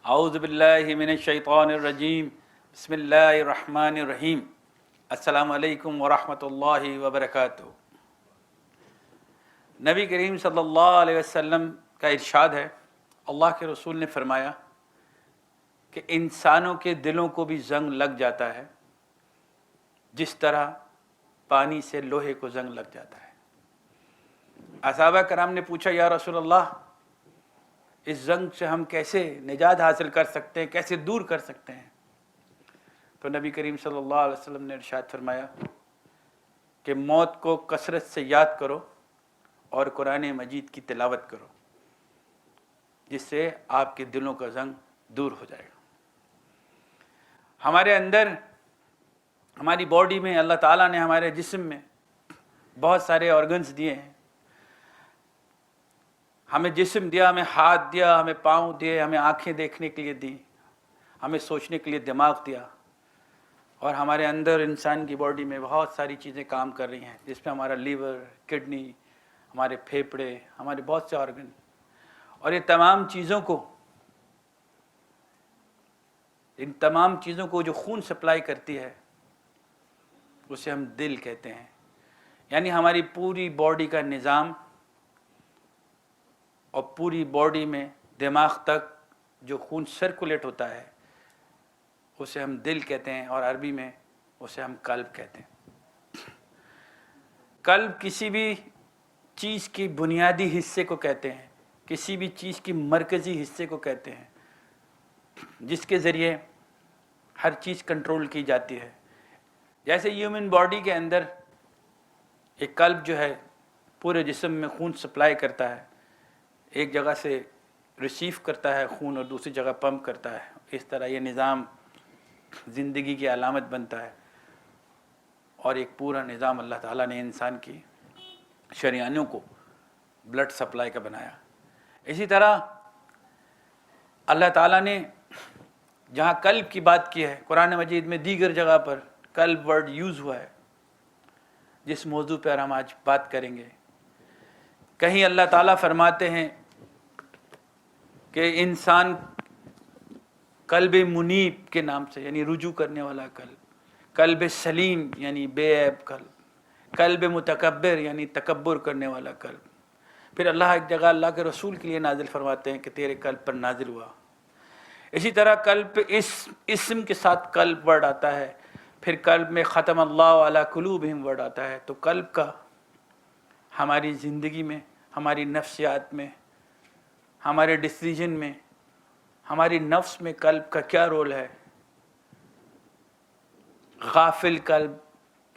اعوذ باللہ من الشیطان الرجیم بسم اللہ الرحمن الرحیم السلام علیکم ورحمۃ اللہ وبرکاتہ۔ نبی کریم صلی اللہ علیہ وسلم کا ارشاد ہے، اللہ کے رسول نے فرمایا کہ انسانوں کے دلوں کو بھی زنگ لگ جاتا ہے جس طرح پانی سے لوہے کو زنگ لگ جاتا ہے۔ صحابہ کرام نے پوچھا، یا رسول اللہ، اس زنگ سے ہم کیسے نجات حاصل کر سکتے ہیں، کیسے دور کر سکتے ہیں؟ تو نبی کریم صلی اللہ علیہ وسلم نے ارشاد فرمایا کہ موت کو کثرت سے یاد کرو اور قرآن مجید کی تلاوت کرو، جس سے آپ کے دلوں کا زنگ دور ہو جائے گا۔ ہمارے اندر، ہماری باڈی میں اللہ تعالیٰ نے ہمارے جسم میں بہت سارے آرگنز دیے ہیں۔ ہمیں جسم دیا، ہمیں ہاتھ دیا، ہمیں پاؤں دیے، ہمیں آنکھیں دیکھنے کے لیے دی، ہمیں سوچنے کے لیے دماغ دیا، اور ہمارے اندر انسان کی باڈی میں بہت ساری چیزیں کام کر رہی ہیں، جس میں ہمارا لیور، کڈنی، ہمارے پھیپھڑے، ہمارے بہت سے آرگن، اور ان تمام چیزوں کو جو خون سپلائی کرتی ہے اسے ہم دل کہتے ہیں۔ یعنی ہماری پوری باڈی کا نظام اور پوری باڈی میں دماغ تک جو خون سرکولیٹ ہوتا ہے اسے ہم دل کہتے ہیں، اور عربی میں اسے ہم قلب کہتے ہیں۔ قلب کسی بھی چیز کی بنیادی حصے کو کہتے ہیں، کسی بھی چیز کی مرکزی حصے کو کہتے ہیں، جس کے ذریعے ہر چیز کنٹرول کی جاتی ہے۔ جیسے ہیومن باڈی کے اندر ایک قلب جو ہے پورے جسم میں خون سپلائی کرتا ہے، ایک جگہ سے ریسیو کرتا ہے خون اور دوسری جگہ پمپ کرتا ہے، اس طرح یہ نظام زندگی کی علامت بنتا ہے، اور ایک پورا نظام اللہ تعالیٰ نے انسان کی شریانوں کو بلڈ سپلائی کا بنایا۔ اسی طرح اللہ تعالیٰ نے جہاں قلب کی بات کی ہے، قرآن مجید میں دیگر جگہ پر قلب ورڈ یوز ہوا ہے، جس موضوع پر ہم آج بات کریں گے۔ کہیں اللہ تعالیٰ فرماتے ہیں کہ انسان قلب منیب کے نام سے، یعنی رجوع کرنے والا قلب سلیم یعنی بے عیب قلب متکبر یعنی تکبر کرنے والا قلب۔ پھر اللہ ایک جگہ اللہ کے رسول کے لیے نازل فرماتے ہیں کہ تیرے قلب پر نازل ہوا۔ اسی طرح قلب پہ اسم کے ساتھ قلب ورڈ آتا ہے، پھر قلب میں ختم اللہ علی قلوبہم ورڈ آتا ہے۔ تو قلب کا ہماری زندگی میں، ہماری نفسیات میں، ہمارے ڈیسیجن میں، ہماری نفس میں قلب کا کیا رول ہے؟ غافل قلب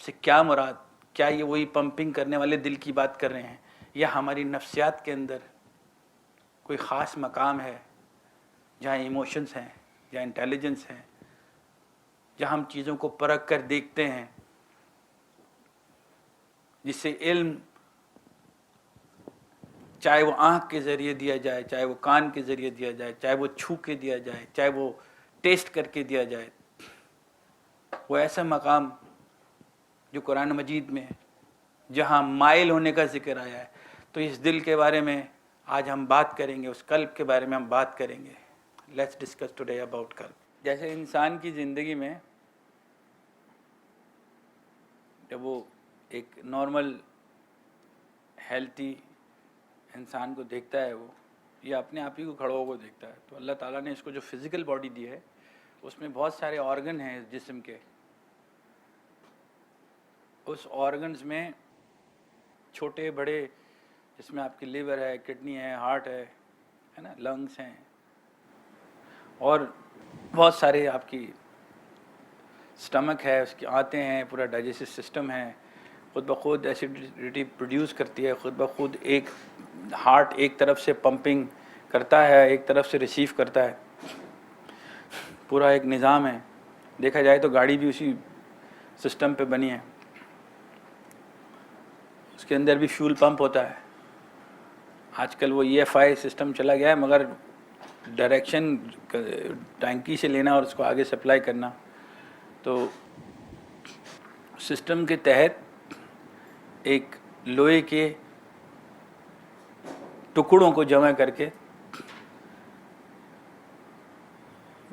سے کیا مراد؟ کیا یہ وہی پمپنگ کرنے والے دل کی بات کر رہے ہیں، یا ہماری نفسیات کے اندر کوئی خاص مقام ہے جہاں ایموشنز ہیں، جہاں انٹیلیجنس ہے، جہاں ہم چیزوں کو پرکھ کر دیکھتے ہیں، جس سے علم چاہے وہ آنکھ کے ذریعے دیا جائے، چاہے وہ کان کے ذریعے دیا جائے، چاہے وہ چھو کے دیا جائے، چاہے وہ ٹیسٹ کر کے دیا جائے، وہ ایسا مقام جو قرآن مجید میں ہے، جہاں مائل ہونے کا ذکر آیا ہے۔ تو اس دل کے بارے میں آج ہم بات کریں گے، اس قلب کے بارے میں ہم بات کریں گے۔ لیٹس ڈسکس ٹوڈے اباؤٹ قلب۔ جیسے انسان کی زندگی میں جب وہ ایک نارمل ہیلتھی انسان کو دیکھتا ہے، وہ یا اپنے آپ ہی کو کھڑا ہو کو دیکھتا ہے، تو اللہ تعالیٰ نے اس کو جو فزیکل باڈی دی ہے اس میں بہت سارے آرگن ہیں اس جسم کے۔ اس آرگنز میں چھوٹے بڑے، جس میں آپ کی لیور ہے، کڈنی ہے، ہارٹ ہے نا، لنگس ہیں، اور بہت سارے آپ کی سٹمک ہے، اس کی آنتیں ہیں، پورا ڈائجسٹو سسٹم ہے، خود بخود ایسیڈیٹی پروڈیوس کرتی ہے، خود بخود ایک ہارٹ ایک طرف سے پمپنگ کرتا ہے، ایک طرف سے ریسیو کرتا ہے، پورا ایک نظام ہے۔ دیکھا جائے تو گاڑی بھی اسی سسٹم پہ بنی ہے، اس کے اندر بھی فیول پمپ ہوتا ہے۔ آج کل وہ EFI سسٹم چلا گیا ہے، مگر ڈائریکشن ٹینکی سے لینا اور اس کو آگے سپلائی کرنا، تو سسٹم کے تحت ایک لوہے کے ٹکڑوں کو جمع کر کے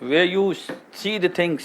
where you see the things,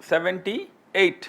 78,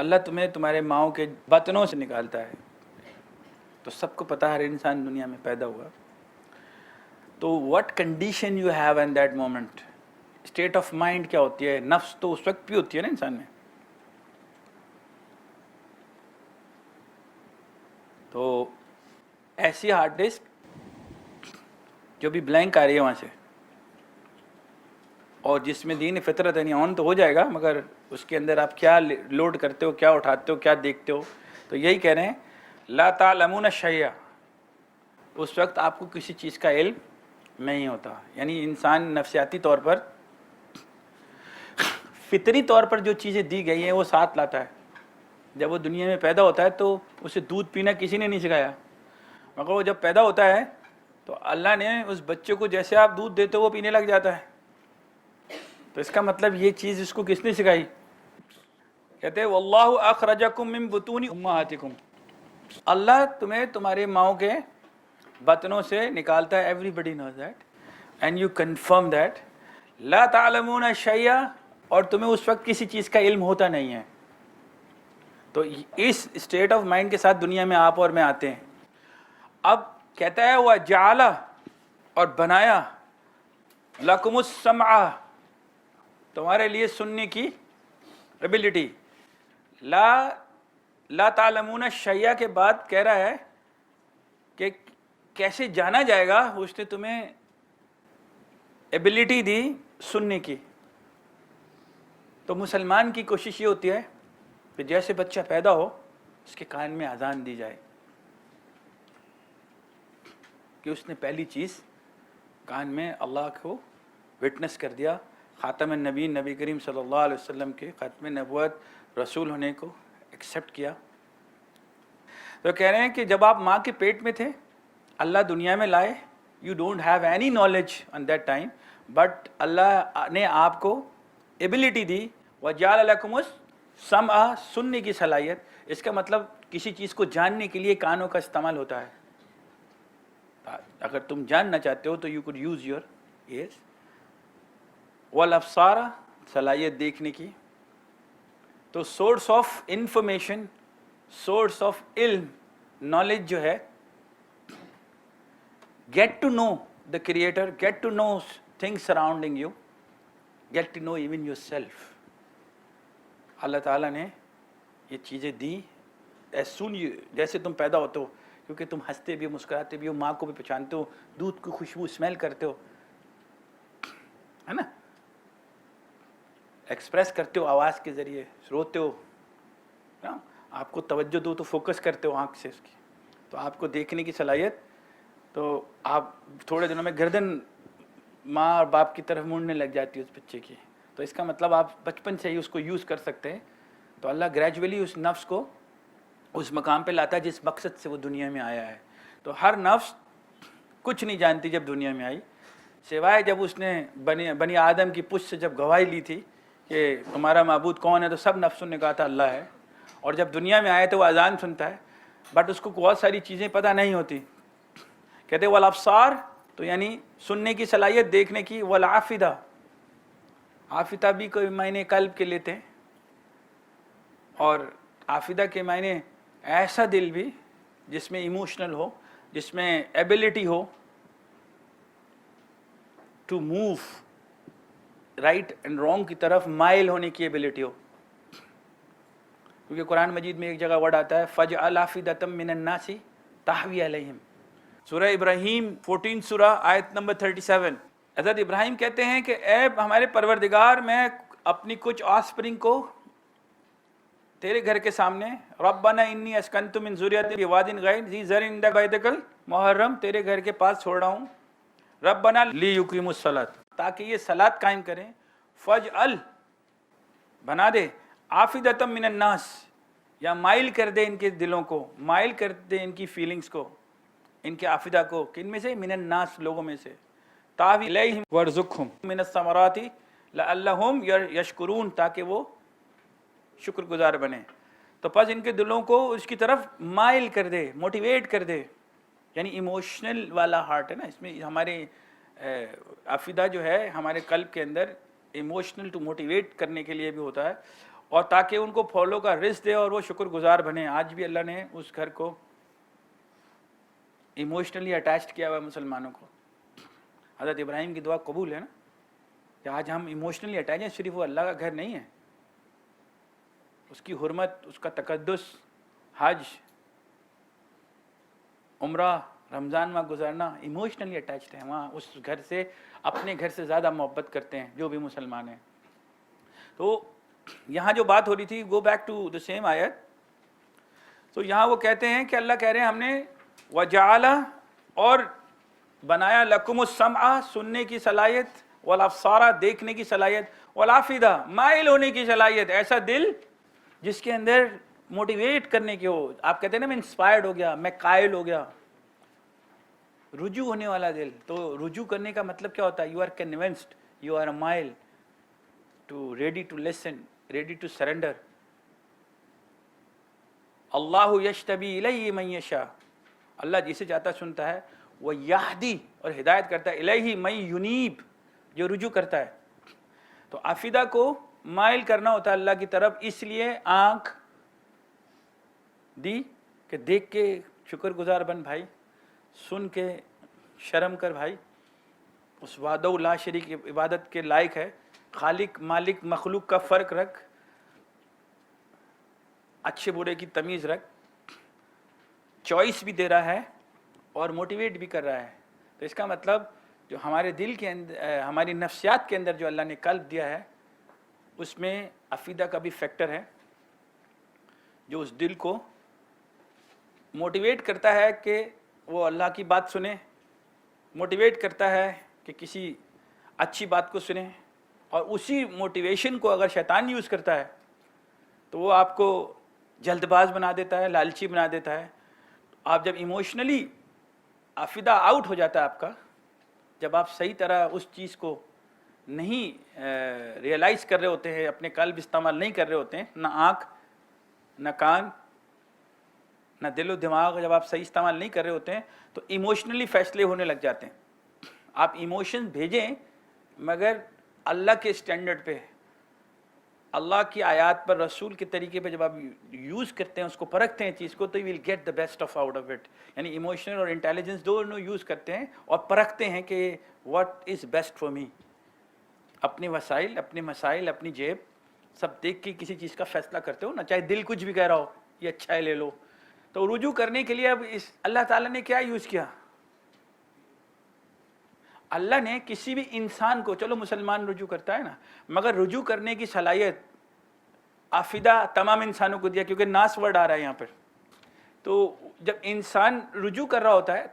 اللہ تمہیں تمہارے ماؤں کے بطنوں سے نکالتا ہے. تو سب کو پتا ہے ہر انسان دنیا میں پیدا ہوا. تو what condition you have in that moment, state of mind کیا ہوتی ہے, نفس تو اس وقت بھی ہوتی ہے نا انسان میں. تو ایسی ہارڈ ڈسک جو بھی بلینک آ رہی ہے وہاں سے, اور جس میں دین فطرت یعنی آن تو ہو جائے گا, مگر اس کے اندر آپ کیا لوڈ کرتے ہو, کیا اٹھاتے ہو, کیا دیکھتے ہو. تو یہی کہہ رہے ہیں لا تعلمون شیئا, اس وقت آپ کو کسی چیز کا علم نہیں ہوتا. یعنی انسان نفسیاتی طور پر, فطری طور پر جو چیزیں دی گئی ہیں وہ ساتھ لاتا ہے. جب وہ دنیا میں پیدا ہوتا ہے تو اسے دودھ پینا کسی نے نہیں سکھایا, مگر وہ جب پیدا ہوتا ہے تو اللہ نے اس بچے کو جیسے آپ دودھ دیتے ہو وہ پینے لگ جاتا ہے. تو اس کا مطلب یہ چیز اس کو کس نے سکھائی؟ کہتے ہیں واللہ اخرجکم من بطون امہاتکم, اللہ تمہیں تمہارے ماؤں کے بطنوں سے نکالتا ہے. Everybody knows that and you confirm that لا تعلمون شیئا, اور تمہیں اس وقت کسی چیز کا علم ہوتا نہیں ہے. تو اس اسٹیٹ آف مائنڈ کے ساتھ دنیا میں آپ اور میں آتے ہیں. اب کہتا ہے وجعل, اور بنایا, لکم السمع, تمہارے لیے سننے کی ایبلٹی. لا تعلمون شیئا کے بعد کہہ رہا ہے کہ کیسے جانا جائے گا, اس نے تمہیں ایبلٹی دی سننے کی. تو مسلمان کی کوشش یہ ہوتی ہے کہ جیسے بچہ پیدا ہو اس کے کان میں اذان دی جائے, کہ اس نے پہلی چیز کان میں اللہ کو وٹنس کر دیا, خاتم النبی نبی کریم صلی اللہ علیہ وسلم کے ختم نبوت رسول ہونے کو ایکسیپٹ کیا. تو کہہ رہے ہیں کہ جب آپ ماں کے پیٹ میں تھے اللہ دنیا میں لائے, you don't have any knowledge on that time, but اللہ نے آپ کو ایبلٹی دی. وجعل لکم السمع, سننے کی صلاحیت. اس کا مطلب کسی چیز کو جاننے کے لیے کانوں کا استعمال ہوتا ہے. اگر تم جاننا چاہتے ہو تو you could use your ears. والابصار, صلاحیت دیکھنے کی. تو source of information, source of علم, نالج جو ہے, get to know the creator, get to know things surrounding you, get to know even yourself. اللہ تعالیٰ نے یہ چیزیں دی ایز سون جیسے تم پیدا ہوتے ہو, کیونکہ تم ہنستے بھی ہو, مسکراتے بھی ہو, ماں کو بھی پہچانتے ہو, دودھ کی خوشبو اسمیل کرتے ہو, ہے نا, ایکسپریس کرتے ہو آواز کے ذریعے, روتے ہو, آپ کو توجہ دو تو فوکس کرتے ہو آنکھ سے اس کی, تو آپ کو دیکھنے کی صلاحیت. تو آپ تھوڑے دنوں میں گردن ماں اور باپ کی طرف مڑنے لگ جاتی ہے اس بچے کی. تو اس کا مطلب آپ بچپن سے ہی اس کو یوز کر سکتے ہیں. تو اللہ گریجولی اس نفس کو اس مقام پہ لاتا ہے جس مقصد سے وہ دنیا میں آیا ہے. تو ہر نفس کچھ نہیں جانتی جب دنیا میں آئی, سوائے جب اس نے بنی آدم کی پشت سے جب گواہی لی تھی کہ تمہارا معبود کون ہے, تو سب نفسوں نے کہا تھا اللہ ہے. اور جب دنیا میں آئے تو وہ اذان سنتا ہے, بٹ اس کو بہت ساری چیزیں پتہ نہیں ہوتی. کہتے والابصار, تو یعنی سننے کی صلاحیت, دیکھنے کی. والعافدہ, عافدہ بھی کوئی معنی قلب کے لیتے ہیں, اور عافدہ کے معنی ایسا دل بھی جس میں ایموشنل ہو, جس میں ایبلٹی ہو to move right and wrong کی طرف, مائل ہونے کی ایبلٹی ہو. کیونکہ قرآن مجید میں ایک جگہ ورڈ آتا ہے فَجْعَلْ أَفْئِدَةً مِّنَ النَّاسِ تَهْوِي عَلَيْهِمْ, سورہ ابراہیم 14 سورہ آیت نمبر 37. حضرت ابراہیم کہتے ہیں کہ اے ہمارے پروردگار, میں اپنی کچھ آسپرنگ کو تیرے گھر کے سامنے, ربنا انی اسکنت من ذریتی بواد غیر ذی زرع عند بیتک المحرم, تیرے گھر کے پاس چھوڑ رہا ہوں, ربنا لیقیموا الصلاۃ, تاکہ یہ صلاۃ قائم کریں. فجعل, بنا دے, عافدۃ من الناس, یا مائل کر دے ان کے دلوں کو, مائل کر دے ان کی فیلنگز کو, ان کے عافدہ کو. کن میں سے؟ من الناس, لوگوں میں سے. تاوی الیہم وارزقہم من الثمرات لعلہم یشکرون, تاکہ وہ شکر گزار بنے. تو پس ان کے دلوں کو اس کی طرف مائل کر دے, موٹیویٹ کر دے. یعنی ایموشنل والا ہارٹ ہے نا, اس میں ہمارے عافدہ جو ہے ہمارے قلب کے اندر ایموشنل ٹو موٹیویٹ کرنے کے لیے بھی ہوتا ہے, اور تاکہ ان کو پھولوں کا رزق دے اور وہ شکر گزار بنے. آج بھی اللہ نے اس گھر کو ایموشنلی اٹیچڈ کیا ہوا ہے مسلمانوں کو. حضرت ابراہیم کی دعا قبول ہے نا کہ آج ہم ایموشنلی اٹیچ ہیں. صرف وہ اللہ کا گھر نہیں ہے, اس کی حرمت, اس کا تقدس, حج, عمرہ, رمضان میں گزارنا, ایموشنلی اٹیچڈ ہیں وہاں. اس گھر سے اپنے گھر سے زیادہ محبت کرتے ہیں جو بھی مسلمان ہیں. تو یہاں جو بات ہو رہی تھی, go back to the same آیت. تو یہاں وہ کہتے ہیں کہ اللہ کہہ رہے ہیں ہم نے وجعل اور بنایا لکم السمع سننے کی صلاحیت, والابصار دیکھنے کی صلاحیت, والافئدہ مائل ہونے کی صلاحیت. ایسا دل جس کے اندر موٹیویٹ کرنے کے ہو. آپ کہتے ہیں نا میں انسپائرڈ ہو گیا, میں قائل ہو گیا, رجوع ہونے والا دل. تو رجوع کرنے کا مطلب کیا ہوتا ہے؟ You are convinced, you are مائل to ready to listen, ready to surrender. اللہ یجتبی الیہ من یشاء, اللہ جسے چاہتا سنتا ہے. وہ یہدی اور ہدایت کرتا ہے, الیہ من ینیب جو رجوع کرتا ہے. تو افیدہ کو مائل کرنا ہوتا ہے اللہ کی طرف, اس لیے آنکھ دی کہ دیکھ کے شکر گزار بن بھائی, سن کے شرم کر بھائی, اس وحدہ لا شریک عبادت کے لائق ہے. خالق مالک مخلوق کا فرق رکھ, اچھے برے کی تمیز رکھ. چوائس بھی دے رہا ہے اور موٹیویٹ بھی کر رہا ہے. تو اس کا مطلب جو ہمارے دل کے اندر, ہماری نفسیات کے اندر جو اللہ نے قلب دیا ہے, اس میں عقیدہ کا بھی فیکٹر ہے جو اس دل کو موٹیویٹ کرتا ہے کہ وہ اللہ کی بات سنے, موٹیویٹ کرتا ہے کہ کسی اچھی بات کو سنیں. اور اسی موٹیویشن کو اگر شیطان یوز کرتا ہے تو وہ آپ کو جلد باز بنا دیتا ہے, لالچی بنا دیتا ہے. آپ جب ایموشنلی عقیدہ آؤٹ ہو جاتا ہے آپ کا, جب آپ صحیح طرح اس چیز کو نہیں ریئلائز کر رہے ہوتے ہیں, اپنے قلب استعمال نہیں کر رہے ہوتے ہیں, نہ آنکھ نہ کان نہ دل و دماغ, جب آپ صحیح استعمال نہیں کر رہے ہوتے ہیں تو ایموشنلی فیصلے ہونے لگ جاتے ہیں. آپ ایموشن بھیجیں مگر اللہ کے اسٹینڈرڈ پہ, اللہ کی آیات پر, رسول کے طریقے پہ جب آپ یوز کرتے ہیں, اس کو پرکھتے ہیں چیز کو, تو you will get the best of out of it. یعنی ایموشنل اور انٹیلیجنس دونوں یوز کرتے ہیں اور پرکھتے ہیں کہ what is best for me. اپنے وسائل, اپنے مسائل, اپنی جیب سب دیکھ کے کسی چیز کا فیصلہ کرتے ہو نا, چاہے دل کچھ بھی کہہ رہا ہو یہ اچھا ہے لے لو. تو رجوع کرنے کے لیے اب اس اللہ تعالیٰ نے کیا یوز کیا؟ اللہ نے کسی بھی انسان کو, چلو مسلمان رجوع کرتا ہے نا, مگر رجوع کرنے کی صلاحیت عقیدہ تمام انسانوں کو دیا, کیونکہ ناس ورڈ آ رہا ہے یہاں پر. تو جب انسان رجوع کر رہا ہوتا ہے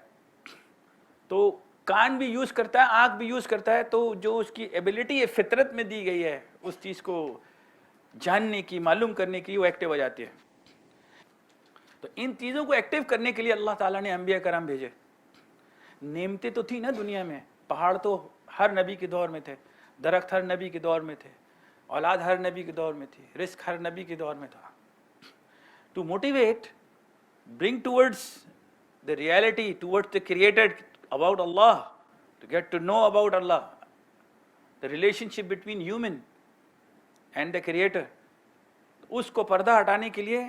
تو کان بھی یوز کرتا ہے, آنکھ بھی یوز کرتا ہے, تو جو اس کی ایبلٹی فطرت میں دی گئی ہے اس چیز کو جاننے کی, معلوم کرنے کی, وہ ایکٹیو ہو جاتی ہے. تو ان چیزوں کو ایکٹیو کرنے کے لیے اللہ تعالیٰ نے انبیاء کرام بھیجے. نعمتیں تو تھی نا دنیا میں, پہاڑ تو ہر نبی کے دور میں تھے, درخت ہر نبی کے دور میں تھے, اولاد ہر نبی کے دور میں تھی, رزق ہر نبی کے دور میں تھا. To motivate, bring towards the reality, towards the created, about Allah, to get to know about Allah, the relationship between human and the creator. اس کو پردہ ہٹانے کے لیے,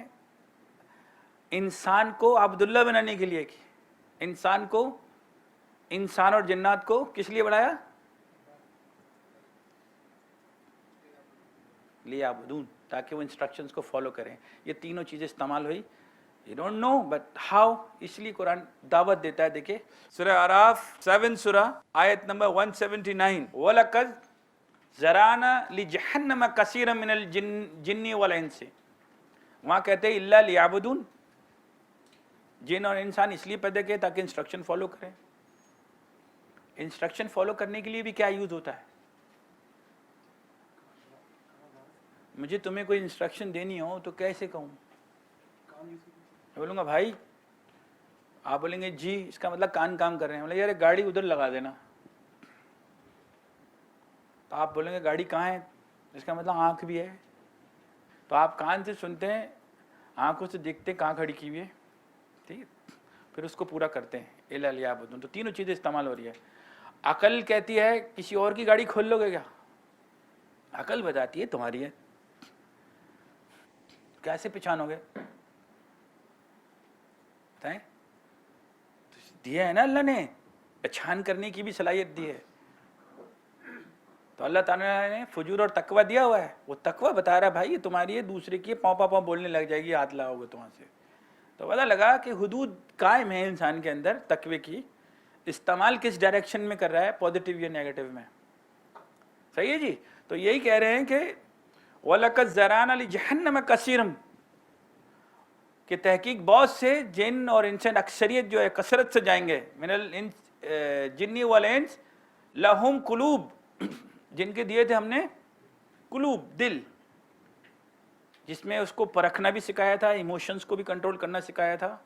انسان کو عبداللہ بنانے کے لیے, انسان کو, انسان اور جنات کو کس لیے بنایا؟ لیعبدون, تاکہ وہ انسٹرکشنز کو فالو کریں. یہ تینوں چیزیں استعمال ہوئی. You don't know, but how? اس لیے قرآن دعوت دیتا ہے. دیکھیں سورہ اعراف 7 سورہ آیت نمبر 179, وَلَقَدْ زَرَعْنَا لِجَهَنَّمَ كَثِيرًا مِنَ الْجِنِّ وَالْإِنسِ. وہاں کہتے ہیں اللہ لیعبدون, جن اور انسان اس لیے پیدا کیے تاکہ انسٹرکشن فالو کریں. انسٹرکشن فالو کرنے کے لیے بھی کیا یوز ہوتا ہے؟ مجھے تمہیں کوئی انسٹرکشن دینی ہو تو کیسے کہوں؟ بولوں گا بھائی, آپ بولیں گے جی, اس کا مطلب کان کام کر رہے ہیں. بولے یار گاڑی ادھر لگا دینا. تو آپ بولیں گے گاڑی کہاں ہے, اس کا مطلب آنکھ بھی ہے. تو آپ کان سے سنتے ہیں, آنکھوں سے دیکھتے ہیں کہاں کھڑی کی ہوئی ہے, ٹھیک ہے, پھر اس کو پورا کرتے ہیں. الا لیعبدون. تو تینوں چیزیں استعمال ہو رہی ہے. عقل کہتی ہے کسی اور کی گاڑی کھول لو گے کیا؟ عقل بتاتی ہے تمہاری ہے. کیسے پہچانو گے بتائیں؟ دیا ہے نا اللہ نے، پہچان کرنے کی بھی صلاحیت دی ہے. تو اللہ تعالیٰ نے فجور اور تقوی دیا ہوا ہے. وہ تقوی بتا رہا بھائی یہ تمہاری ہے، دوسرے کی پاؤں پاؤں بولنے لگ جائے گی، ہاتھ لاؤ گے تو وہاں سے. تو پتہ لگا کہ حدود قائم ہے انسان کے اندر تقوی کی. استعمال کس ڈائریکشن میں کر رہا ہے، پازیٹیو یا نیگیٹو میں. صحیح ہے جی. تو یہی کہہ رہے ہیں کہ وَلَقَدْ زَرَعْنَا لِجَهَنَّمَ كَثِيرًا، کہ تحقیق بہت سے جن اور انسان اکثریت جو ہے کثرت سے جائیں گے، من الجن والانس لہم قلوب، جن کے دیے تھے ہم نے قلوب، دل، جس میں اس کو پرکھنا بھی سکھایا تھا، ایموشنز کو بھی کنٹرول کرنا سکھایا تھا.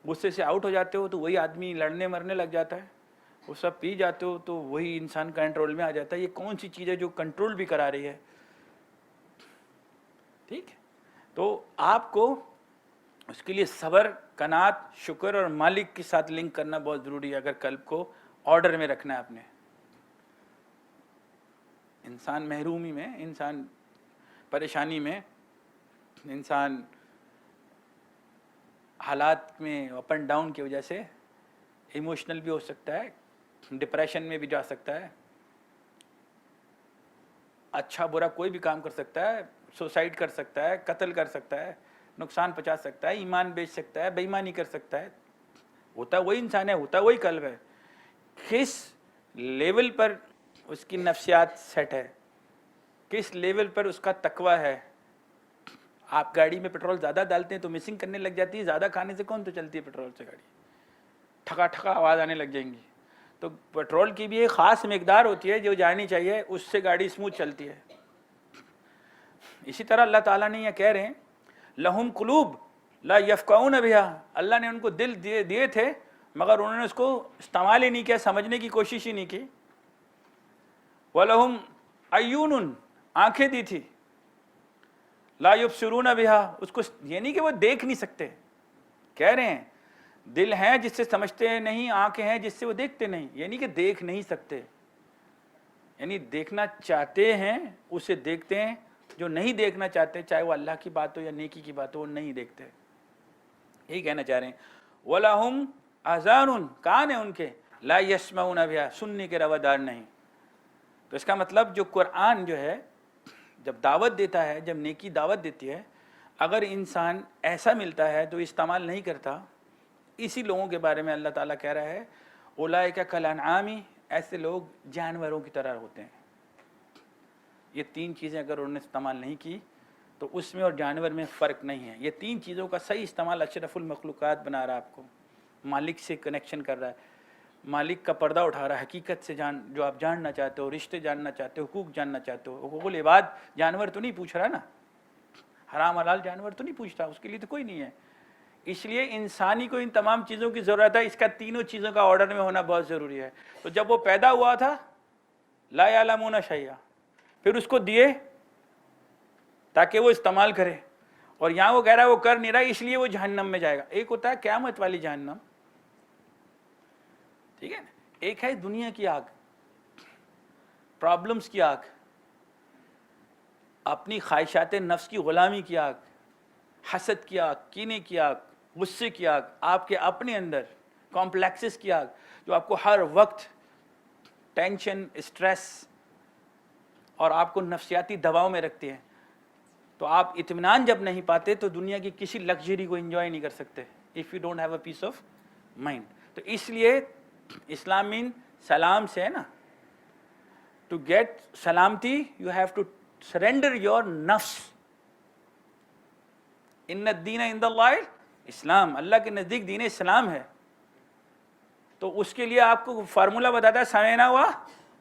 غصے سے آؤٹ ہو جاتے ہو تو وہی آدمی لڑنے مرنے لگ جاتا ہے، وہ سب پی جاتے ہو تو وہی انسان کنٹرول میں آ جاتا ہے. یہ کون سی چیز ہے جو کنٹرول بھی کرا رہی ہے؟ ٹھیک ہے. تو آپ کو اس کے لیے صبر، قناعت، شکر اور مالک کے ساتھ لنک کرنا بہت ضروری ہے اگر قلب کو آرڈر میں رکھنا ہے آپ نے. انسان محرومی میں، انسان پریشانی میں، انسان حالات میں اپ اینڈ ڈاؤن کی وجہ سے ایموشنل بھی ہو سکتا ہے، ڈپریشن میں بھی جا سکتا ہے، اچھا برا کوئی بھی کام کر سکتا ہے، سوسائڈ کر سکتا ہے، قتل کر سکتا ہے، نقصان پہنچا سکتا ہے، ایمان بیچ سکتا ہے، بے ایمانی کر سکتا ہے. ہوتا وہی انسان ہے، ہوتا وہی قلب ہے. کس لیول پر اس کی نفسیات سیٹ ہے، کس لیول پر اس کا تقوی ہے. آپ گاڑی میں پیٹرول زیادہ ڈالتے ہیں تو مسنگ کرنے لگ جاتی ہے، زیادہ کھانے سے کون تو چلتی ہے پیٹرول سے گاڑی، ٹھکا ٹھکا آواز آنے لگ جائیں گی. تو پیٹرول کی بھی ایک خاص مقدار ہوتی ہے جو جانی چاہیے، اس سے گاڑی اسموتھ چلتی ہے. اسی طرح اللہ تعالیٰ نے یہ کہہ رہے ہیں لہم قلوب لا یفقہون بہا، اللہ نے ان کو دل دیے تھے مگر انہوں نے اس کو استعمال ہی نہیں کیا، سمجھنے کی کوشش ہی نہیں کی. وَلَهُمْ عَيُّونٌ، آنکھیں دی تھی، لا یبصرون بہا، اس کو یہ نہیں کہ وہ دیکھ نہیں سکتے، کہہ رہے ہیں دل ہیں جس سے سمجھتے نہیں، آنکھیں ہیں جس سے وہ دیکھتے نہیں. یہ نہیں کہ دیکھ نہیں سکتے، یعنی دیکھنا چاہتے ہیں اسے دیکھتے ہیں، جو نہیں دیکھنا چاہتے چاہے وہ اللہ کی بات ہو یا نیکی کی بات ہو وہ نہیں دیکھتے. یہی کہنا چاہ رہے ہیں. وَلَهُمْ آذَانٌ، کان ہیں ان کے، لا يسمعون بہا، سننے کے روادار نہیں. تو اس کا مطلب جو قرآن جو ہے جب دعوت دیتا ہے، جب نیکی دعوت دیتی ہے، اگر انسان ایسا ملتا ہے تو استعمال نہیں کرتا، اسی لوگوں کے بارے میں اللہ تعالیٰ کہہ رہا ہے اولئک کالانعام، ایسے لوگ جانوروں کی طرح ہوتے ہیں. یہ تین چیزیں اگر انہوں نے استعمال نہیں کی تو اس میں اور جانور میں فرق نہیں ہے. یہ تین چیزوں کا صحیح استعمال اشرف المخلوقات بنا رہا ہے، آپ کو مالک سے کنیکشن کر رہا ہے، مالک کا پردہ اٹھا رہا ہے، حقیقت سے جو آپ جاننا چاہتے ہو، رشتے جاننا چاہتے ہو، حقوق جاننا چاہتے ہو. حقوق العباد جانور تو نہیں پوچھ رہا نا، حرام حلال جانور تو نہیں پوچھتا، اس کے لیے تو کوئی نہیں ہے. اس لیے انسانی کو ان تمام چیزوں کی ضرورت ہے. اس کا تینوں چیزوں کا آرڈر میں ہونا بہت ضروری ہے. تو جب وہ پیدا ہوا تھا لا یعلمون شیئا، پھر اس کو دیے تاکہ وہ استعمال کرے، اور یہاں وہ کہہ رہا ہے وہ کر نہیں رہا اس لیے وہ جہنم میں جائے گا. ایک ہوتا ہے قیامت والی جہنم، ٹھیک ہے نا، ایک ہے دنیا کی آگ، پرابلمز کی آگ، اپنی خواہشات نفس کی غلامی کی آگ، حسد کی آگ، کینے کی آگ، غصے کی آگ، آپ کے اپنے اندر کمپلیکسز کی آگ جو آپ کو ہر وقت ٹینشن، اسٹریس اور آپ کو نفسیاتی دباؤ میں رکھتی ہیں. تو آپ اطمینان جب نہیں پاتے تو دنیا کی کسی لگژری کو انجوائے نہیں کر سکتے if you don't have a peace of mind. تو اس لیے اسلام مین سلام سے ہے نا، ٹو گیٹ سلامتی you have to surrender your نفس. ان الدین عند اللہ اسلام، اللہ کے نزدیک دین اسلام ہے. تو اس کے لیے آپ کو فارمولہ بتاتا ہے سمعنا و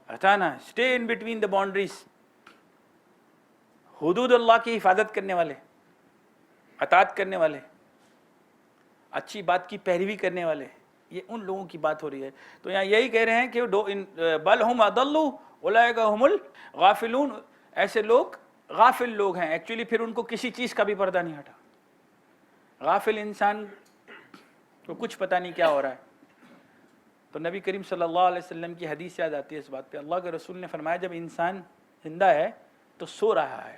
اطعنا، stay in between the boundaries, حدود اللہ کی حفاظت کرنے والے، اطاعت کرنے والے، اچھی بات کی پیروی کرنے والے، یہ ان لوگوں کی بات ہو رہی ہے. تو یہاں یہی کہہ رہے ہیں کہ بل ہم اضل اولئک هم الغافلون، ایسے لوگ غافل لوگ ہیں. ایکچولی پھر ان کو کسی چیز کا بھی پردہ نہیں ہٹا. غافل انسان کو کچھ پتہ نہیں کیا ہو رہا ہے. تو نبی کریم صلی اللہ علیہ وسلم کی حدیث یاد آتی ہے اس بات پہ. اللہ کے رسول نے فرمایا جب انسان زندہ ہے تو سو رہا ہے،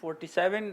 47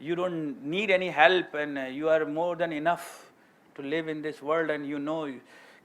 you don't need any help and you are more than enough to live in this world and you know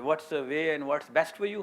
what's the way and what's best for you।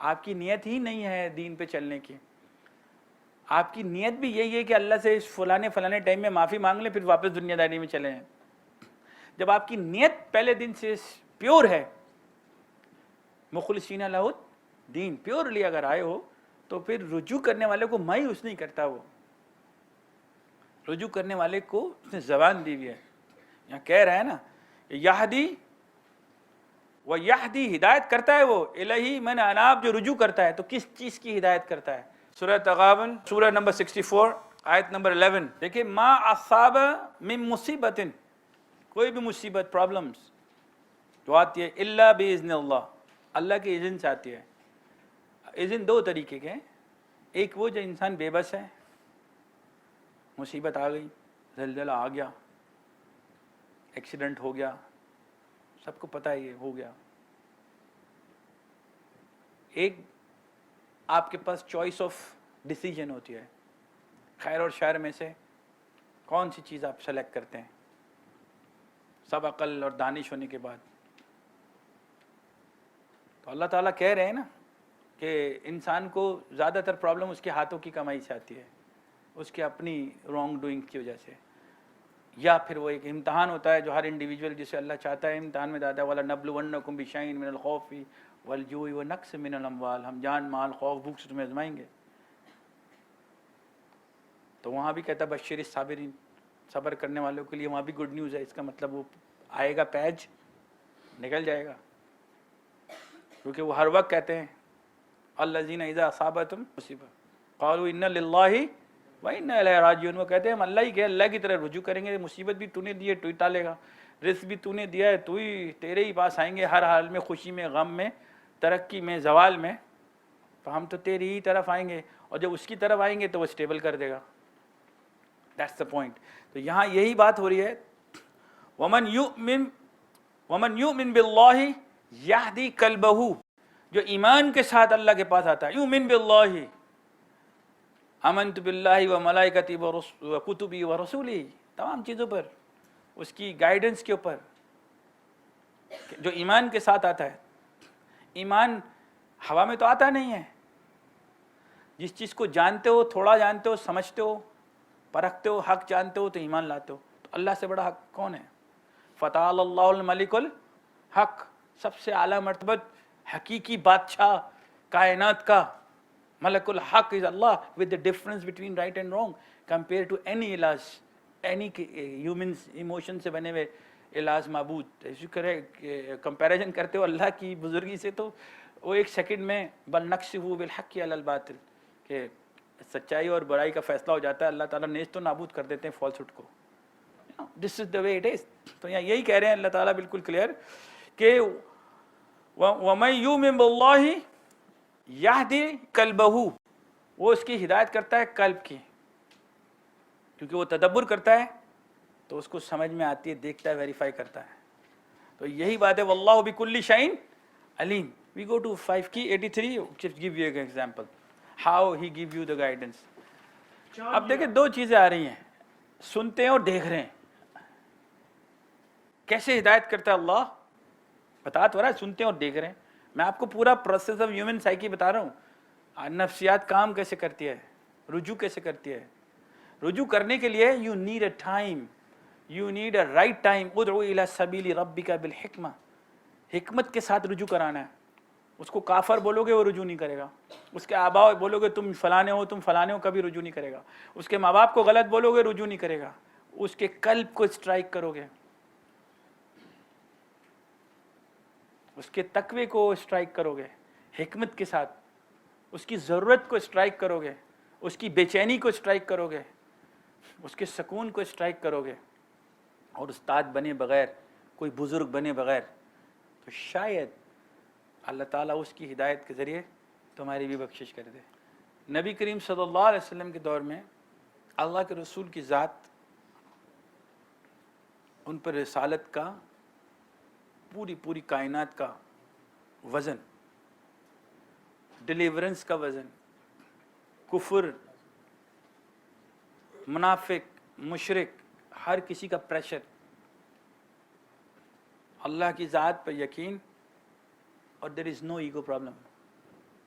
آپ کی نیت ہی نہیں ہے دین پہ چلنے کی. آپ کی نیت بھی یہی ہے کہ اللہ سے اس فلانے ٹائم میں معافی مانگ لیں پھر واپس دنیا داری میں چلے ہیں. جب آپ کی نیت پہلے دن سے پیور ہے, مخلصین لہ الدین, پیورلی اگر آئے ہو, تو پھر رجوع کرنے والے کو مایوس نہیں کرتا. وہ رجوع کرنے والے کو اس نے زبان دی ہوئی ہے. یہاں کہہ رہا ہے نا یہدی و یہدی, ہدایت کرتا ہے وہ, الہی من اناب, جو رجوع کرتا ہے. تو کس چیز کی ہدایت کرتا ہے؟ سورہ تغابن سورہ نمبر 64 آیت نمبر 11 دیکھیں, ما اصاب من مصیبت, کوئی بھی مصیبت پرابلمز جو آتی ہے, الا باذن اللہ, اللہ کے اذن سے آتی ہے. اذن دو طریقے کے ہیں. ایک وہ جو انسان بے بس ہے, مصیبت آ گئی, زلزلہ آ گیا, ایکسیڈنٹ ہو گیا, سب کو پتہ ہے یہ ہو گیا. ایک آپ کے پاس چوائس آف ڈیسیجن ہوتی ہے, خیر اور شر میں سے کون سی چیز آپ سلیکٹ کرتے ہیں, سب عقل اور دانش ہونے کے بعد. تو اللہ تعالیٰ کہہ رہے ہیں نا کہ انسان کو زیادہ تر پرابلم اس کے ہاتھوں کی کمائی سے آتی ہے, اس کے اپنی رانگ ڈوئنگ کی وجہ سے, یا پھر وہ ایک امتحان ہوتا ہے جو ہر انڈیویجول جسے اللہ چاہتا ہے امتحان میں دادا والا نبلونکم بشیء من الخوف والجوع ونقص من الاموال, ہم جان مال خوف بھوک سے تمہیں آزمائیں گے. تو وہاں بھی کہتا ہے بشر الصابرین, صبر کرنے والوں کے لیے وہاں بھی گڈ نیوز ہے. اس کا مطلب وہ آئے گا, پیج نکل جائے گا, کیونکہ وہ ہر وقت کہتے ہیں الذین اذا اصابتہم مصیبۃ قالوا انا للہ وانا الیہ راجعون, وہ کہتے ہیں ہم اللہ ہی کے, اللہ کی طرف رجوع کریں گے. مصیبت بھی تو نے دی ہے, تو ہی ٹالے گا. رزق بھی تو نے دیا ہے, تو ہی, تیرے ہی پاس آئیں گے ہر حال میں, خوشی میں, غم میں, ترقی میں, زوال میں. تو ہم تو تیری ہی طرف آئیں گے, اور جب اس کی طرف آئیں گے تو وہ اسٹیبل کر دے گا. That's the point. تو یہاں یہی بات ہو رہی ہے, ومن یؤمن باللہ یہدی قلبہ, جو ایمان کے ساتھ اللہ کے پاس آتا ہے, یؤمن باللہ, آمنت باللہ و ملائکتی و کتبی و رسولی, تمام چیزوں پر, اس کی گائیڈنس کے اوپر, جو ایمان کے ساتھ آتا ہے. ایمان ہوا میں تو آتا نہیں ہے. جس چیز کو جانتے ہو, تھوڑا جانتے ہو, سمجھتے ہو, پرکھتے ہو, حق جانتے ہو, تو ایمان لاتے ہو. تو اللہ سے بڑا حق کون ہے؟ فتعالی اللہ الملک الحق, سب سے اعلیٰ مرتبت حقیقی بادشاہ کائنات کا ملک الحق is Allah, with the difference between right and wrong compared to any الہ, any humans emotion سے بنے ہوئے الہ معبود. ایسے کرے کمپیریزن کرتے ہو اللہ کی بزرگی سے, تو وہ ایک سیکنڈ میں بل نقصہ بالحق علی الباطل, کہ سچائی اور برائی کا فیصلہ ہو جاتا ہے. اللہ تعالیٰ نیز تو نابود کر دیتے ہیں فالسہڈ کو. دس از دا وے اٹ از. تو یہاں یہی کہہ رہے ہیں اللہ تعالیٰ بالکل کلیئر کہ وَمَن یُؤْمِن بِاللَّهِ یہدی قلبہ, وہ اس کی ہدایت کرتا ہے قلب کی, کیونکہ وہ تدبر کرتا ہے تو اس کو سمجھ میں آتی ہے, دیکھتا ہے, ویریفائی کرتا ہے. تو یہی بات ہے واللہ بکل شیء علیم. وی گو ٹو 5 کی 83, just give you an example how he give you the guidance. اب دیکھیں دو چیزیں آ رہی ہیں, سنتے ہیں اور دیکھ رہے ہیں. کیسے ہدایت کرتا ہے اللہ, بتا تو رہا ہے, سنتے ہیں اور دیکھ رہے ہیں. میں آپ کو پورا پروسیس آف ہیومن سائیکی بتا رہا ہوں, نفسیات کام کیسے کرتی ہے, رجوع کیسے کرتی ہے. رجوع کرنے کے لیے you need a time, you need a right time. ادعو الی سبیل ربک بالحکمہ, حکمت کے ساتھ رجوع کرانا ہے. اس کو کافر بولو گے وہ رجوع نہیں کرے گا. اس کے آباء بولو گے تم فلانے ہو, تم فلانے ہو, کبھی رجوع نہیں کرے گا. اس کے ماں باپ کو غلط بولو گے رجوع نہیں کرے گا. اس کے قلب کو اسٹرائک کرو گے, اس کے تقوی کو اسٹرائک کرو گے حکمت کے ساتھ, اس کی ضرورت کو اسٹرائک کرو گے, اس کی بے چینی کو اسٹرائک کرو گے, اس کے سکون کو اسٹرائک کرو گے. اور استاد بنے بغیر, کوئی بزرگ بنے بغیر, تو شاید اللہ تعالیٰ اس کی ہدایت کے ذریعے تمہاری بھی بخشش کر دے. نبی کریم صلی اللہ علیہ وسلم کے دور میں اللہ کے رسول کی ذات, ان پر رسالت کا پوری کائنات کا وزن, ڈیلیورنس کا وزن, کفر, منافق, مشرک, ہر کسی کا پریشر, اللہ کی ذات پر یقین, اور there is no ego problem.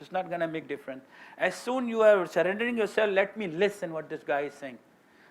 it's not going to make difference. As soon you are surrendering yourself, let me listen what this guy is saying.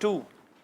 2।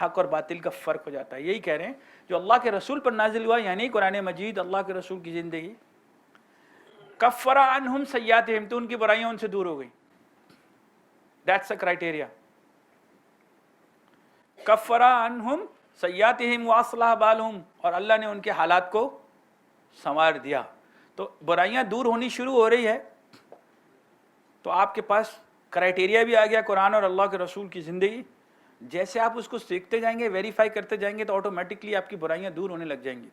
حق اور باطل کا فرق ہو جاتا ہے. یہی کہہ رہے ہیں جو اللہ کے رسول پر نازل ہوا یعنی قرآن مجید, اللہ کے رسول کی زندگی, کفر عنہم سیئاتہم, تو ان کی برائیاں ان سے دور ہو گئی. That's a criteria. کفر عنہم سیئاتہم واصلح بالہم, اور اللہ نے ان کے حالات کو سنوار دیا. تو برائیاں دور ہونی شروع ہو رہی ہے تو آپ کے پاس کرائٹیریا بھی آ گیا قرآن اور اللہ کے رسول کی زندگی. جیسے آپ اس کو سیکھتے جائیں گے, ویریفائی کرتے جائیں گے, تو آٹومیٹکلی آپ کی برائیاں دور ہونے لگ جائیں گی.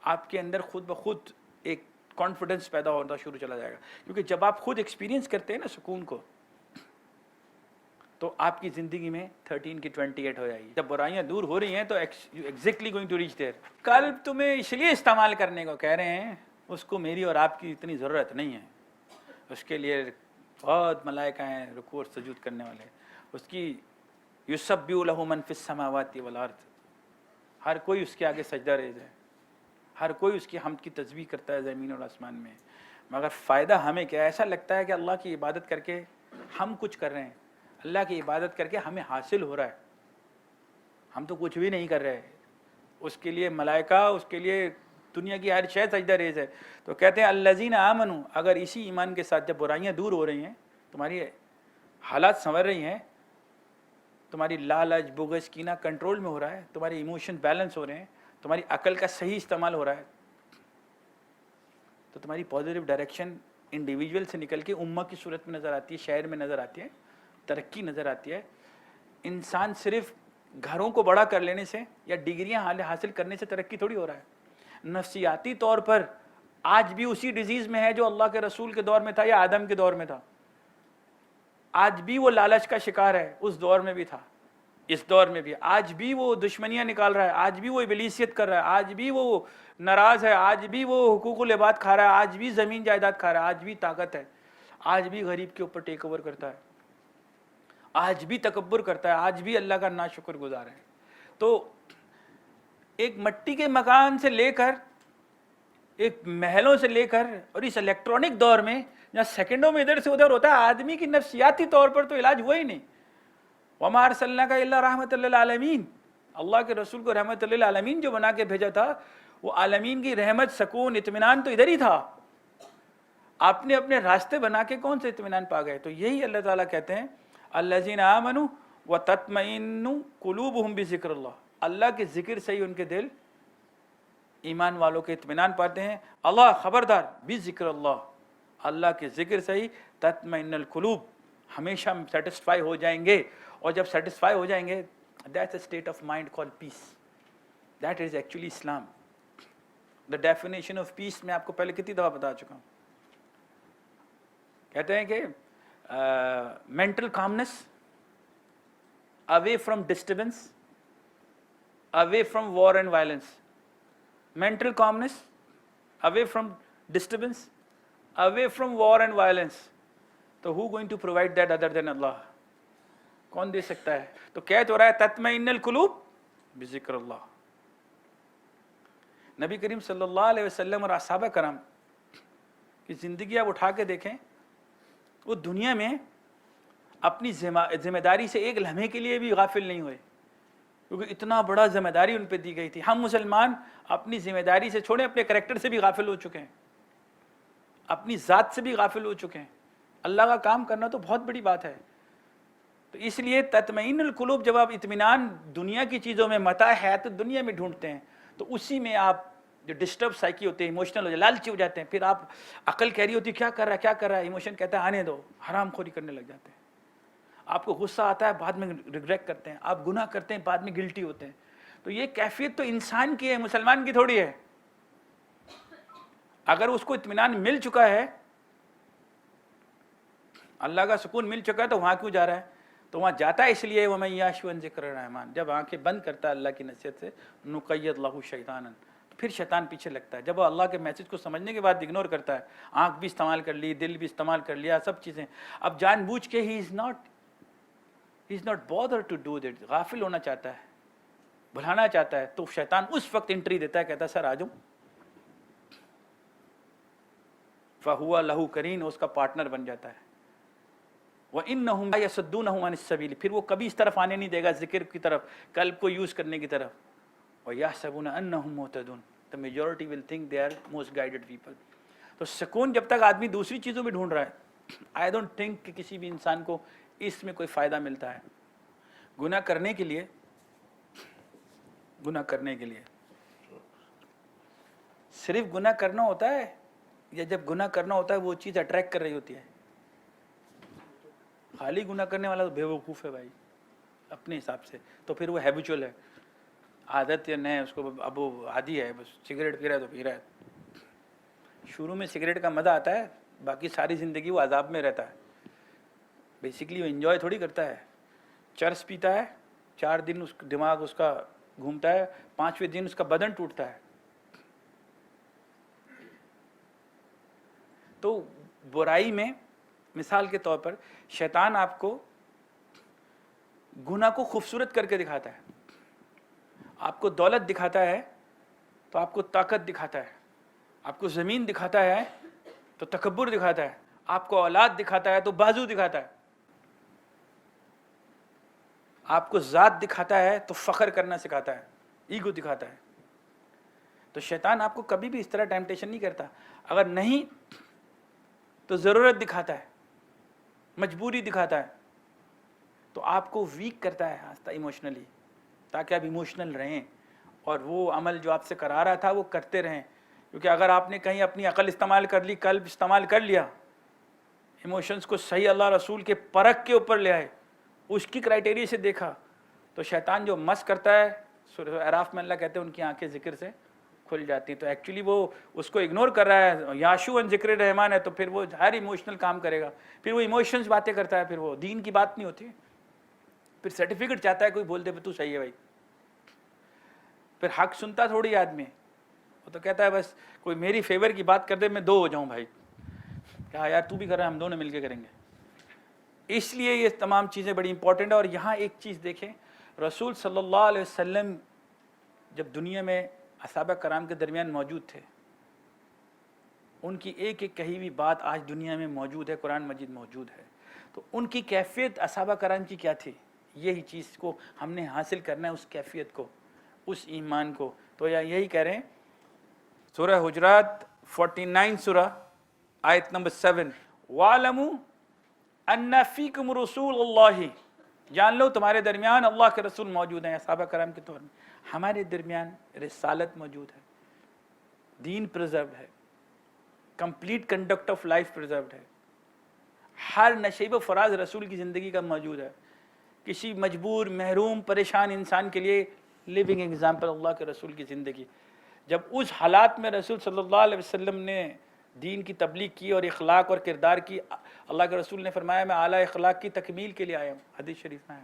آپ کے اندر خود بخود ایک کانفیڈنس پیدا ہونا شروع چلا جائے گا, کیونکہ جب آپ خود ایکسپیرینس کرتے ہیں نا سکون کو, تو آپ کی زندگی میں 13 کی 28 ہو جائے گی. جب برائیاں دور ہو رہی ہیں تو ایگزیکٹلی گوئنگ ٹو ریچ دیر. قلب تمہیں اس لیے استعمال کرنے کو کہہ رہے ہیں, اس کو میری اور آپ کی اتنی ضرورت نہیں ہے. اس کے لیے بہت ملائکہ ہیں رکوع اور سجود کرنے والے. اس کی یسبح لہ من فی السماوات والارض, ہر کوئی اس کے آگے سجدہ ریز ہے, ہر کوئی اس کی حمد کی تسبیح کرتا ہے زمین اور آسمان میں. مگر فائدہ ہمیں کیا ہے؟ ایسا لگتا ہے کہ اللہ کی عبادت کر کے ہم کچھ کر رہے ہیں, اللہ کی عبادت کر کے ہمیں حاصل ہو رہا ہے. ہم تو کچھ بھی نہیں کر رہے. اس کے لیے ملائکہ, اس کے لیے دنیا کی ہر شے سجدہ ریز ہے. تو کہتے ہیں الذین آمنوا, اگر اسی ایمان کے ساتھ جب برائیاں دور ہو رہی ہیں, تمہاری حالات سنور رہی ہیں, تمہاری لالچ بغض کینہ کنٹرول میں ہو رہا ہے, تمہاری ایموشن بیلنس ہو رہے ہیں, تمہاری عقل کا صحیح استعمال ہو رہا ہے, تو تمہاری پازیٹیو ڈائریکشن انڈیویجول سے نکل کے امہ کی صورت میں نظر آتی ہے, شہر میں نظر آتی ہے, ترقی نظر آتی ہے. انسان صرف گھروں کو بڑا کر لینے سے یا ڈگریاں حاصل کرنے سے ترقی تھوڑی ہو رہا ہے. نفسیاتی طور پر آج بھی اسی ڈیزیز میں ہے جو اللہ کے رسول کے دور میں تھا یا آدم کے دور میں تھا. آج بھی وہ لالچ کا شکار ہے, اس دور میں بھی تھا, اس دور میں بھی. آج بھی وہ دشمنیاں نکال رہا ہے, آج بھی وہ ابلیسیت کر رہا ہے, آج بھی وہ ناراض ہے, آج بھی وہ حقوق العباد کھا رہا ہے, آج بھی زمین جائیداد کھا رہا ہے, آج بھی طاقت ہے, آج بھی غریب کے اوپر ٹیک اوور کرتا ہے, آج بھی تکبر کرتا ہے, آج بھی اللہ کا ناشکر گزار ہے. تو ایک مٹی کے مکان سے لے کر, ایک محلوں سے لے کر, اور اس الیکٹرانک دور میں جہاں سیکنڈوں میں ادھر سے ادھر ہوتا ہے, آدمی کی نفسیاتی طور پر تو علاج ہوا ہی نہیں. وَمَا أَرْسَلْنَاكَ إِلَّا رَحْمَةً لِّلْعَالَمِينَ, اللہ کے رسول کو رحمت للعالمین جو بنا کے بھیجا تھا, وہ عالمین کی رحمت, سکون, اطمینان تو ادھر ہی تھا. آپ نے اپنے راستے بنا کے کون سے اطمینان پا گئے؟ تو یہی اللہ تعالیٰ کہتے ہیں الذین آمنوا وتطمئن قلوبہم بذکر اللہ, اللہ کے ذکر سے ہی ان کے دل, ایمان والوں کے اطمینان پاتے ہیں. اللہ خبردار, بذکر اللہ, اللہ کے ذکر سے ہی تطمئن القلوب, ہمیشہ سیٹسفائی ہو جائیں گے. اور جب سیٹسفائی ہو جائیں گے, that's a state of mind call peace. That is actually Islam. The definition of peace میں آپ کو پہلے کتنی دفعہ بتا چکا ہوں. کہتے ہیں کہ mental calmness, away from disturbance, away from war and violence. Mental calmness, away from disturbance, away from war and violence. So who going to provide that other than Allah? کون دے سکتا ہے؟ تو کہہ تو رہا ہے تطمئن القلوب بذکر اللہ. نبی کریم صلی اللہ علیہ وسلم اور اصحابہ کرام کی زندگی آپ اٹھا کے دیکھیں, وہ دنیا میں اپنی ذمہ داری سے ایک لمحے کے لیے بھی غافل نہیں ہوئے, کیونکہ اتنا بڑا ذمہ داری ان پہ دی گئی تھی. ہم مسلمان اپنی ذمہ داری سے چھوڑیں, اپنے کریکٹر سے بھی غافل ہو چکے ہیں, اپنی ذات سے بھی غافل ہو چکے ہیں. اللہ کا کام کرنا تو بہت بڑی بات ہے. تو اس لیے تطمئن القلوب, جب آپ اطمینان دنیا کی چیزوں میں, متاع حیات دنیا میں ڈھونڈتے ہیں, تو اسی میں آپ جو ڈسٹرب سائیکی ہوتے ہیں, ایموشنل ہو جائے, لالچی ہو جاتے ہیں. پھر آپ عقل کہہ رہی ہوتی ہے کیا کر رہا ہے کیا کر رہا ہے, ایموشن کہتا ہے آنے دو, حرام خوری کرنے لگ جاتے ہیں. آپ کو غصہ آتا ہے, بعد میں ریگریٹ کرتے ہیں, آپ گناہ کرتے ہیں, بعد میں گلٹی ہوتے ہیں. تو یہ کیفیت تو انسان کی ہے, مسلمان کی تھوڑی ہے. اگر اس کو اطمینان مل چکا ہے, اللہ کا سکون مل چکا ہے, تو وہاں کیوں جا رہا ہے؟ تو وہاں جاتا ہے اس لیے وَمَن یَعْشُ عَن ذِکْرِ الرَّحْمَٰنِ, جب آنکھیں بند کرتا ہے اللہ کی نصیحت سے, نُقَیِّضْ لَهُ شَیْطَانًا, تو پھر شیطان پیچھے لگتا ہے. جب وہ اللہ کے میسج کو سمجھنے کے بعد اگنور کرتا ہے, آنکھ بھی استعمال کر لی, دل بھی استعمال کر لیا, سب چیزیں, اب جان بوجھ کے ہی He is not bothered to do that, غافل ہونا چاہتا ہے, بھلانا چاہتا ہے, تو شیطان اس وقت انٹری دیتا ہے, کہتا ہے سر آ جاؤں. فَهُوَ لَهُ قَرِينٌ, اس کا پارٹنر بن جاتا ہے. وَإِنَّهُمْ لَا يَصُدُّونَهُمْ عَنِ السَّبِيلِ، پھر وہ کبھی اس طرف آنے نہیں دے گا ذکر کی طرف، قلب کو یوز کرنے کی طرف. وَيَحْسَبُونَ أَنَّهُمْ مُهْتَدُونَ، the majority will think they are most guided people. تو سکون جب تک آدمی دوسری چیزوں میں ڈھونڈ رہا ہے، آئی ڈونٹ تھنک کہ کسی بھی انسان کو اس میں کوئی فائدہ ملتا ہے. گناہ کرنے کے لیے صرف گناہ کرنا ہوتا ہے، یا جب گناہ کرنا ہوتا ہے وہ چیز اٹریکٹ کر رہی ہوتی ہے؟ خالی گناہ کرنے والا تو بے وقوف ہے بھائی اپنے حساب سے، تو پھر وہ ہیبیچول ہے، عادت یا نہیں اس کو، اب وہ عادی ہے، بس سگریٹ پی رہا ہے تو پی رہا ہے. شروع میں سگریٹ کا مزہ آتا ہے، باقی ساری زندگی وہ عذاب میں رہتا ہے. بیسیکلی وہ انجوائے تھوڑی کرتا ہے. چرس پیتا ہے، 4 دن اس دماغ اس کا گھومتا ہے، 5ویں دن اس کا بدن ٹوٹتا ہے. تو برائی میں مثال کے طور پر شیطان آپ کو گناہ کو خوبصورت کر کے دکھاتا ہے. آپ کو دولت دکھاتا ہے تو آپ کو طاقت دکھاتا ہے، آپ کو زمین دکھاتا ہے تو تکبر دکھاتا ہے، آپ کو اولاد دکھاتا ہے تو بازو دکھاتا ہے، آپ کو ذات دکھاتا ہے تو فخر کرنا سکھاتا ہے، ایگو دکھاتا ہے. تو شیطان آپ کو کبھی بھی اس طرح ٹیمپٹیشن نہیں کرتا. اگر نہیں تو ضرورت دکھاتا ہے، مجبوری دکھاتا ہے، تو آپ کو ویک کرتا ہے آہستہ ایموشنلی، تاکہ آپ ایموشنل رہیں اور وہ عمل جو آپ سے کرا رہا تھا وہ کرتے رہیں. کیونکہ اگر آپ نے کہیں اپنی عقل استعمال کر لی، قلب استعمال کر لیا، ایموشنز کو صحیح اللہ رسول کے پرکھ کے اوپر لے آئے، اس کی کرائٹیریا سے دیکھا، تو شیطان جو مس کرتا ہے، سورہ اعراف میں اللہ کہتے ہیں ان کی آنکھیں ذکر سے کھل جاتی. تو ایکچولی وہ اس کو اگنور کر رہا ہے. یاشو ان ذکر رحمان ہے تو پھر وہ ہر ایموشنل کام کرے گا، پھر وہ ایموشنز باتیں کرتا ہے، پھر وہ دین کی بات نہیں ہوتی. پھر سرٹیفکیٹ چاہتا ہے کوئی بول دے تو صحیح ہے بھائی، پھر حق سنتا تھوڑی آدمی. وہ تو کہتا ہے بس کوئی میری فیور کی بات کر دے میں 2 ہو جاؤں بھائی. کہا یار تو بھی کر رہا ہے، ہم دونوں مل کے کریں گے. اس لیے یہ تمام چیزیں بڑی امپورٹنٹ ہیں. اور یہاں ایک چیز دیکھیں، رسول صلی اللہ علیہ وسلم جب دنیا میں اصحابہ کرام کے درمیان موجود تھے، ان کی ایک ایک کہی ہوئی بات آج دنیا میں موجود ہے، قرآن مجید موجود ہے. تو ان کی کیفیت اصحابہ کرام کی کیا تھی، یہی چیز کو ہم نے حاصل کرنا ہے، اس کیفیت کو، اس ایمان کو. تو یہی کہہ رہے ہیں سورہ حجرات 49 سورہ آیت نمبر 7، وَعْلَمُوا أَنَّ فِيكُمْ رُسُولَ اللَّهِ، جان لو تمہارے درمیان اللہ کے رسول موجود ہیں. صحابہ کرام کے طور میں ہمارے درمیان رسالت موجود ہے، دین پرزروڈ ہے، complete conduct of life preserved ہے، ہر نشیب و فراز رسول کی زندگی کا موجود ہے. کسی مجبور، محروم، پریشان انسان کے لیے لیونگ ایگزامپل اللہ کے رسول کی زندگی. جب اس حالات میں رسول صلی اللہ علیہ وسلم نے دین کی تبلیغ کی اور اخلاق اور کردار کی، اللہ کے رسول نے فرمایا میں اعلیٰ اخلاق کی تکمیل کے لیے آیا ہوں، حدیث شریف میں ہے.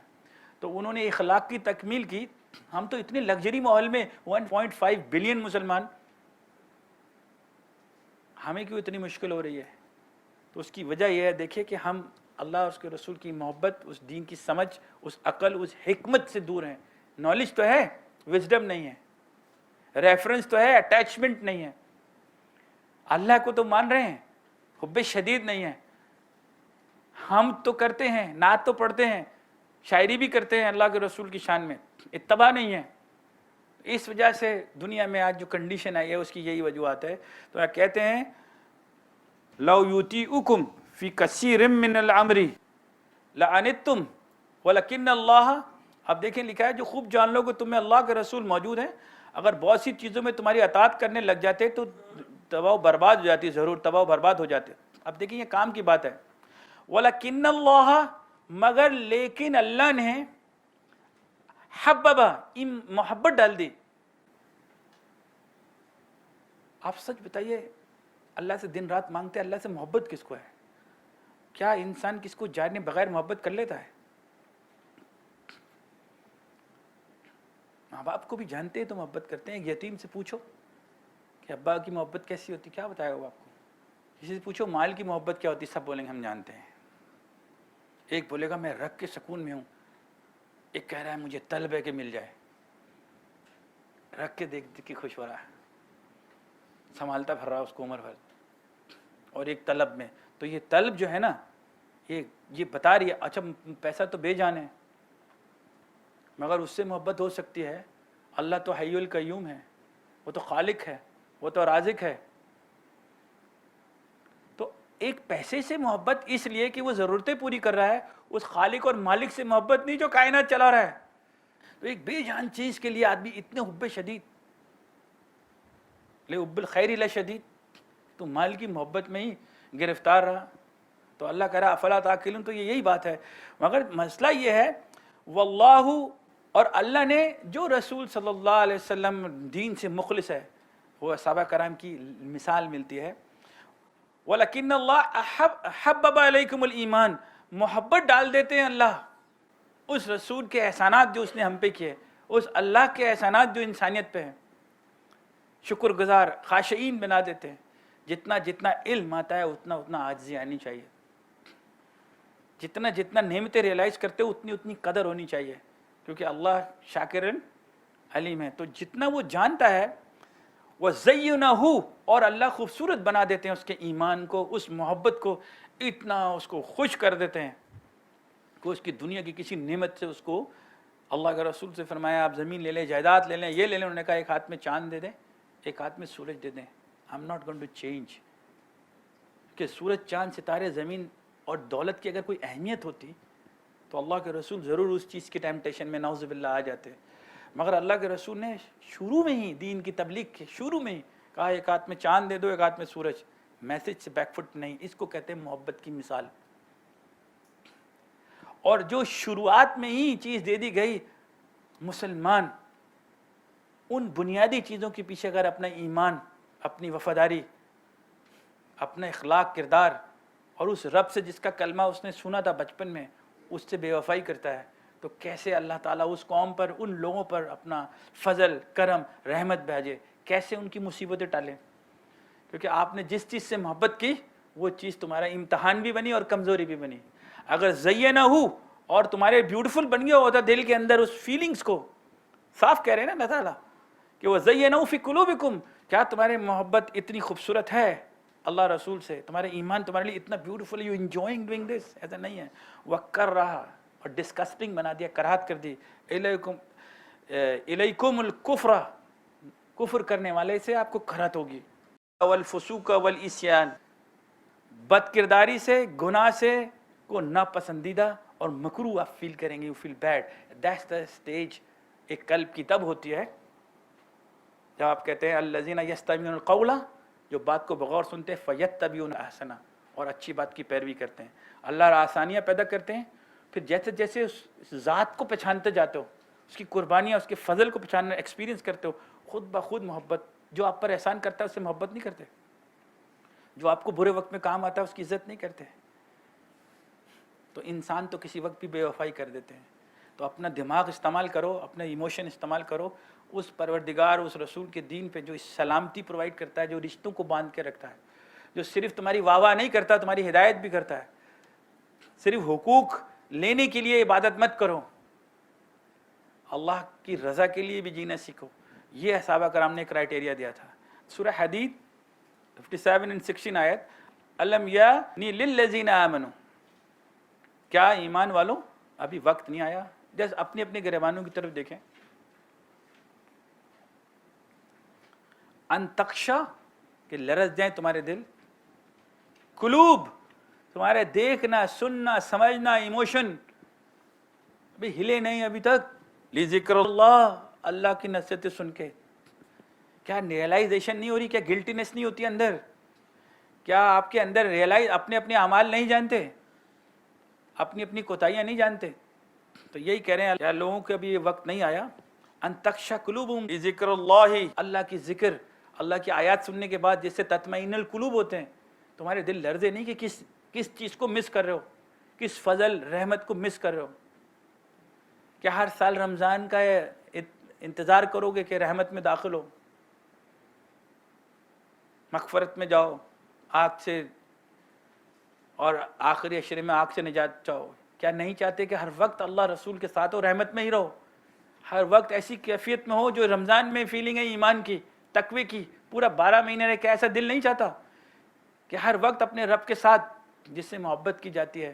تو انہوں نے اخلاق کی تکمیل کی. ہم تو اتنے لگژری ماحول میں 1.5 بلین مسلمان، ہمیں کیوں اتنی مشکل ہو رہی ہے؟ تو اس کی وجہ یہ ہے، دیکھیں کہ ہم اللہ اور اس کے رسول کی محبت، اس دین کی سمجھ، اس عقل، اس حکمت سے دور ہیں. نالج تو ہے، وزڈم نہیں ہے، ریفرنس تو ہے، اٹیچمنٹ نہیں ہے. اللہ کو تو مان رہے ہیں، حب شدید نہیں ہے. ہم تو کرتے ہیں، نعت تو پڑھتے ہیں، شاعری بھی کرتے ہیں اللہ کے رسول کی شان میں، اتباع نہیں ہے. اس وجہ سے دنیا میں آج جو کنڈیشن آئی ہے اس کی یہی وجوہات ہے. تو کہتے ہیں لو یوتیعکم فی کثیر من الامر لعنتم ولکن اللہ. اب دیکھیں لکھا ہے جو خوب جان لو کہ تمہیں اللہ کے رسول موجود ہیں، اگر بہت سی چیزوں میں تمہاری اطاعت کرنے لگ جاتے تو تباہ و برباد ہو جاتی، ضرور تباہ و برباد ہو جاتے. اب دیکھیں یہ کام کی بات ہے. وَلَكِنَّ اللَّهَ، مگر لیکن اللہ نے حببہ، محبت ڈال دی. آپ سچ بتائیے، اللہ سے دن رات مانگتے ہیں، اللہ سے محبت کس کو ہے؟ کیا انسان کس کو جانے بغیر محبت کر لیتا ہے؟ ماں باپ کو بھی جانتے ہیں تو محبت کرتے ہیں. یتیم سے پوچھو کہ ابا کی محبت کیسی ہوتی، کیا بتائے گا وہ آپ کو؟ کسی سے پوچھو مال کی محبت کیا ہوتی، سب بولیں گے ہم جانتے ہیں. ایک بولے گا میں رکھ کے سکون میں ہوں، ایک کہہ رہا ہے مجھے طلب ہے کہ مل جائے. رکھ کے دیکھ کے خوش ہو رہا ہے، سنبھالتا پھر رہا اس کو عمر بھر. اور ایک طلب میں، تو یہ طلب جو ہے نا، یہ یہ بتا رہی ہے اچھا پیسہ تو بے جان ہے، مگر اس سے محبت ہو سکتی ہے، اللہ تو حی القیوم ہے، وہ تو خالق ہے، وہ تو رازق ہے۔ تو ایک پیسے سے محبت اس لیے کہ وہ ضرورتیں پوری کر رہا ہے، اس خالق اور مالک سے محبت نہیں جو کائنات چلا رہا ہے۔ تو ایک بے جان چیز کے لیے آدمی اتنے حب شدید، لے حب الخیر لشدید، تو مال کی محبت میں ہی گرفتار رہا۔ تو اللہ کہہ رہا افلا تعقلون، تو یہی بات ہے۔ مگر مسئلہ یہ ہے واللہ، اور اللہ نے جو رسول صلی اللہ علیہ وسلم دین سے مخلص ہے، وہ صحابہ کرام کی مثال ملتی ہے، وَلَكِنَّ اللَّهَ حَبَّبَ عَلَيْكُمُ الْإِيمَانِ، محبت ڈال دیتے ہیں اللہ اس رسول کے احسانات جو اس نے ہم پہ کیے، اس اللہ کے احسانات جو انسانیت پہ ہیں، شکر گزار خاشعین بنا دیتے ہیں۔ جتنا جتنا علم آتا ہے اتنا اتنا عاجزی آنی چاہیے، جتنا جتنا نعمتیں ریئلائز کرتے ہو اتنی اتنی قدر ہونی چاہیے، کیونکہ اللہ شاکر علیم ہے۔ تو جتنا وہ جانتا ہے وَزَيُّنَهُ، اور اللہ خوبصورت بنا دیتے ہیں اس کے ایمان کو، اس محبت کو، اتنا اس کو خوش کر دیتے ہیں کہ اس کی دنیا کی کسی نعمت سے اس کو، اللہ کے رسول سے فرمایا آپ زمین لے لیں، جائیداد لے لیں، یہ لے لیں، انہوں نے کہا ایک ہاتھ میں چاند دے دیں، ایک ہاتھ میں سورج دے دیں، I'm not going to change۔ کہ سورج چاند ستارے زمین اور دولت کی اگر کوئی اہمیت ہوتی تو اللہ کے رسول ضرور اس چیز کی ٹیمپٹیشن میں نعوذ باللہ آ جاتے، مگر اللہ کے رسول نے شروع میں ہی دین کی تبلیغ کے شروع میں ہی کہا ایک ہاتھ میں چاند دے دو، ایک ہاتھ میں سورج، میسج سے بیک فٹ نہیں۔ اس کو کہتے ہیں محبت کی مثال۔ اور جو شروعات میں ہی چیز دے دی گئی، مسلمان ان بنیادی چیزوں کے پیچھے اگر اپنا ایمان، اپنی وفاداری، اپنا اخلاق کردار، اور اس رب سے جس کا کلمہ اس نے سنا تھا بچپن میں، اس سے بے وفائی کرتا ہے، تو کیسے اللہ تعالیٰ اس قوم پر، ان لوگوں پر اپنا فضل، کرم، رحمت بھیجے، کیسے ان کی مصیبتیں ٹالے۔ کیونکہ آپ نے جس چیز سے محبت کی وہ چیز تمہارا امتحان بھی بنی اور کمزوری بھی بنی۔ اگر زینہ ہو اور تمہارے بیوٹیفل بن گیا ہوتا دل کے اندر اس فیلنگز کو، صاف کہہ رہے ہیں نا اللہ تعالیٰ کہ وہ زینہ فی قلوبکم، کیا تمہاری محبت اتنی خوبصورت ہے اللہ رسول سے، تمہارے ایمان تمہارے لیے اتنا beautiful, you enjoying doing this, ایسا نہیں ہے۔ وہ کر رہا اور ڈسکسٹنگ بنا دیا، کراہت کر دی، الیکم الکفر، کفر کرنے والے سے آپ کو کراہت ہوگی، والفسوق والعصیان، بد کرداری سے، گناہ سے کو ناپسندیدہ اور مکروہ آپ فیل کریں گے، you feel bad. That's the stage ایک قلب کی تب ہوتی ہے جب آپ کہتے ہیں الذین یستمعون القول، جو بات کو بغور سنتے ہیں، فیتبعون احسنہ، اور اچھی بات کی پیروی کرتے ہیں۔ اللہ آسانیاں پیدا کرتے ہیں، پھر جیسے جیسے اس ذات کو پہچانتے جاتے ہو، اس کی قربانیاں، اس کے فضل کو پہچاننا، ایکسپیرینس کرتے ہو، خود بخود محبت، جو آپ پر احسان کرتا ہے اس سے محبت نہیں کرتے، جو آپ کو برے وقت میں کام آتا ہے اس کی عزت نہیں کرتے۔ تو انسان تو کسی وقت بھی بے وفائی کر دیتے ہیں۔ تو اپنا دماغ استعمال کرو، اپنا ایموشن استعمال کرو، اس پروردگار، اس رسول کے دین پہ جو سلامتی پرووائڈ کرتا ہے، جو رشتوں کو باندھ کے رکھتا ہے، جو صرف تمہاری واہ واہ نہیں کرتا، تمہاری ہدایت بھی کرتا ہے۔ صرف حقوق لینے کے لیے عبادت مت کرو، اللہ کی رضا کے لیے بھی جینا سیکھو۔ یہ صحابہ کرام نے کرائٹیریا دیا تھا۔ سورہ حدید 57 and 16 آیت، الم یعنی للذین آمنوا، کیا ایمان والوں ابھی وقت نہیں آیا؟ جس اپنے اپنے گریبانوں کی طرف دیکھیں، ان تخشع، کہ لرز جائیں تمہارے دل، قلوب، تمہارے دیکھنا، سننا، سمجھنا، ایموشن ابھی ہلے نہیں ابھی تک، لذکر اللہ، اللہ کی نصیحتیں سن کے۔ کیا ریئلائزیشن نہیں ہو رہی؟ کیا گلٹینس نہیں ہوتی اندر؟ کیا آپ کے اندر ریئلائز، اپنے اپنے اعمال نہیں جانتے، اپنی اپنی کوتاہیاں نہیں جانتے؟ تو یہی کہہ رہے ہیں کیا لوگوں کے ابھی یہ وقت نہیں آیا؟ ان تخشع قلوبہم لذکر اللہ، اللہ کی ذکر، اللہ کی آیات سننے کے بعد جس سے تطمئن القلوب ہوتے ہیں، تمہارے دل لرزے نہیں کہ کس چیز کو مس کر رہے ہو، کس فضل رحمت کو مس کر رہے ہو؟ کیا ہر سال رمضان کا انتظار کرو گے کہ رحمت میں داخل ہو، مغفرت میں جاؤ، آگ سے، اور آخری عشرے میں آگ سے نجات چاہو؟ کیا نہیں چاہتے کہ ہر وقت اللہ رسول کے ساتھ ہو، رحمت میں ہی رہو، ہر وقت ایسی کیفیت میں ہو جو رمضان میں فیلنگ ہے ایمان کی، تقوی کی، پورا 12 مہینے رہے؟ کیا ایسا دل نہیں چاہتا کہ ہر وقت اپنے رب کے ساتھ جس سے محبت کی جاتی ہے،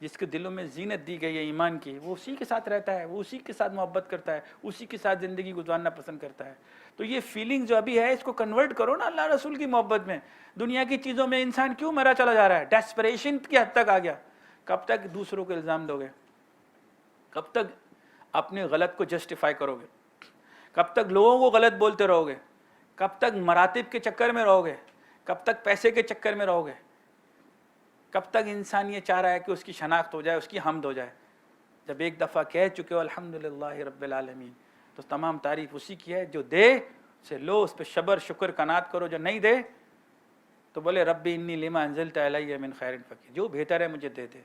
جس کے دلوں میں زینت دی گئی ہے ایمان کی, وہ اسی کے ساتھ رہتا ہے, وہ اسی کے ساتھ محبت کرتا ہے, اسی کے ساتھ زندگی گزارنا پسند کرتا ہے. تو یہ فیلنگ جو ابھی ہے اس کو کنورٹ کرو نا اللہ رسول کی محبت میں. دنیا کی چیزوں میں انسان کیوں مرا چلا جا رہا ہے؟ ڈیسپریشن کی حد تک آ گیا. کب تک دوسروں کو الزام دو گے؟ کب تک اپنے غلط کو جسٹیفائی کرو گے؟ کب تک لوگوں کو غلط بولتے رہو گے؟ کب تک مراتب کے چکر میں رہو گے؟ کب تک پیسے کے چکر میں رہو گے؟ کب تک انسان یہ چاہ رہا ہے کہ اس کی شناخت ہو جائے, اس کی حمد ہو جائے؟ جب ایک دفعہ کہہ چکے ہو الحمدللہ رب العالمین, تو تمام تعریف اسی کی ہے. جو دے اسے لو, اس پہ صبر شکر قناعت کرو. جو نہیں دے تو بولے ربی انی لما انزلت علی من خیر فقیر, جو بہتر ہے مجھے دے دے.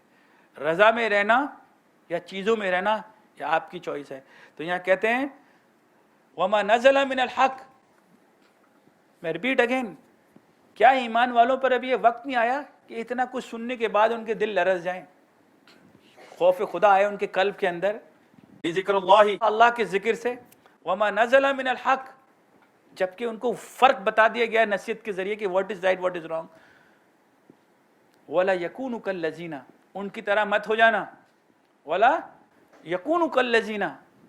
رضا میں رہنا یا چیزوں میں رہنا یہ آپ کی چوائس ہے. تو یہاں کہتے ہیں وما نزل من الحق. میں ریپیٹ اگین, کیا ایمان والوں پر ابھی یہ وقت نہیں آیا کہ اتنا کچھ سننے کے بعد ان کے دل لرز جائیں, خوف خدا آئے ان کے قلب کے اندر, ذکر اللہ کے ذکر سے. وما نزل من الحق, جبکہ ان کو فرق بتا دیا گیا نصیحت کے ذریعے کہ what is right what is wrong. ولا یکونوا کالذین, ان کی طرح مت ہو جانا. ولا یکونوا کالذین,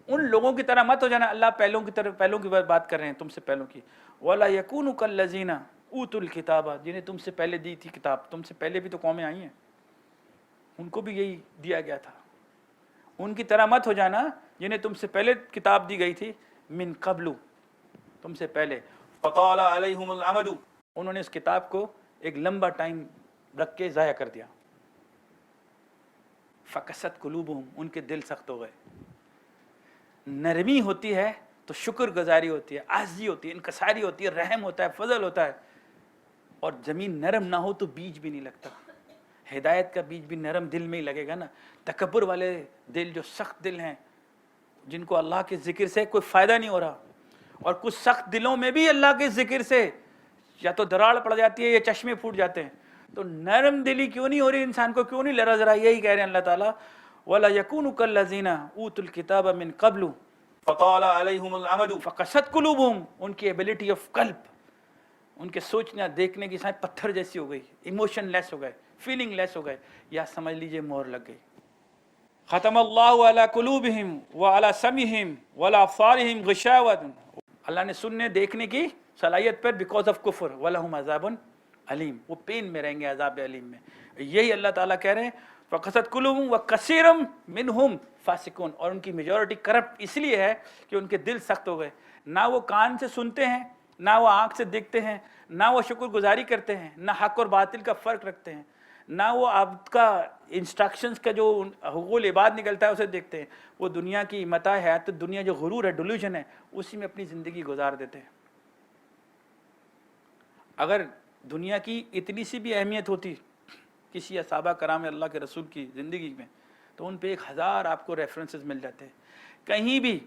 ان لوگوں کی طرح مت ہو جانا. اللہ پہلوں کی طرف, پہلوں کی بات کر رہے ہیں, تم سے پہلوں کی. ولا یکونوا کالذین اوتوا الکتاب, جنہیں تم سے پہلے دی تھی کتاب. تم سے پہلے بھی تو قومیں آئی ہیں, ان کو بھی یہی دیا گیا تھا. ان کی طرح مت ہو جانا جنہیں تم سے پہلے کتاب دی گئی تھی. من قبل, تم سے پہلے. فطال علیہم الامد, انہوں نے اس کتاب کو ایک لمبا ٹائم رکھ کے ضائع کر دیا. فقست قلوبہم, ان کے دل سخت ہو گئے. نرمی ہوتی ہے تو شکر گزاری ہوتی ہے, عاجزی ہوتی ہے, انکساری ہوتی ہے, رحم ہوتا ہے, فضل ہوتا ہے. اور زمین نرم نہ ہو تو بیج بھی نہیں لگتا. ہدایت کا بیج بھی نرم دل میں ہی لگے گا نا. تکبر والے دل, جو سخت دل ہیں, جن کو اللہ کے ذکر سے کوئی فائدہ نہیں ہو رہا, اور کچھ سخت دلوں میں بھی اللہ کے ذکر سے یا تو دراڑ پڑ جاتی ہے یا چشمے پھوٹ جاتے ہیں. تو نرم دلی کیوں نہیں ہو رہی انسان کو, کیوں نہیں لرز رہا؟ یہی کہہ رہے ہیں اللہ تعالیٰ, وَلَا يَكُونُوا كَالَّذِينَ أُوتُوا الْكِتَابَ مِنْ قَبْلُ فَطَالَ عَلَيْهُمُ الْأَمَدُ فَقَسَتْ قُلُوبُهُمْ, ان کی ایبلٹی آف قلب, ان کے سوچنا دیکھنے کی سائیں پتھر جیسی ہو گئی, ایموشن لیس ہو گئے, فیلنگ لیس ہو گئے, یا سمجھ لیجئے مہر لگ گئی. ختم اللہ علی قلوبہم وعلی سمعہم وعلی ابصارہم غشاوۃ, اللہ نے سننے دیکھنے کی صلاحیت پر بیکاز آف کفر. ولہم عذاب علیم, وہ پین میں رہیں گے, عذاب علیم میں. یہی اللہ تعالیٰ کہہ رہے ہیں فقست قلوبہم وکثیر منہم فاسقون, اور ان کی میجورٹی کرپٹ اس لیے ہے کہ ان کے دل سخت ہو گئے. نہ وہ کان سے سنتے ہیں, نہ وہ آنکھ سے دیکھتے ہیں, نہ وہ شکر گزاری کرتے ہیں, نہ حق اور باطل کا فرق رکھتے ہیں, نہ وہ آپ کا انسٹرکشنز کا جو حقوق العباد نکلتا ہے اسے دیکھتے ہیں. وہ دنیا کی متاع حیات دنیا جو غرور ہے, ڈیلیوژن ہے, اسی میں اپنی زندگی گزار دیتے ہیں. اگر دنیا کی اتنی سی بھی اہمیت ہوتی کسی صحابہ کرام اللہ کے رسول کی زندگی میں, تو ان پہ 1000 آپ کو ریفرنسز مل جاتے ہیں. کہیں بھی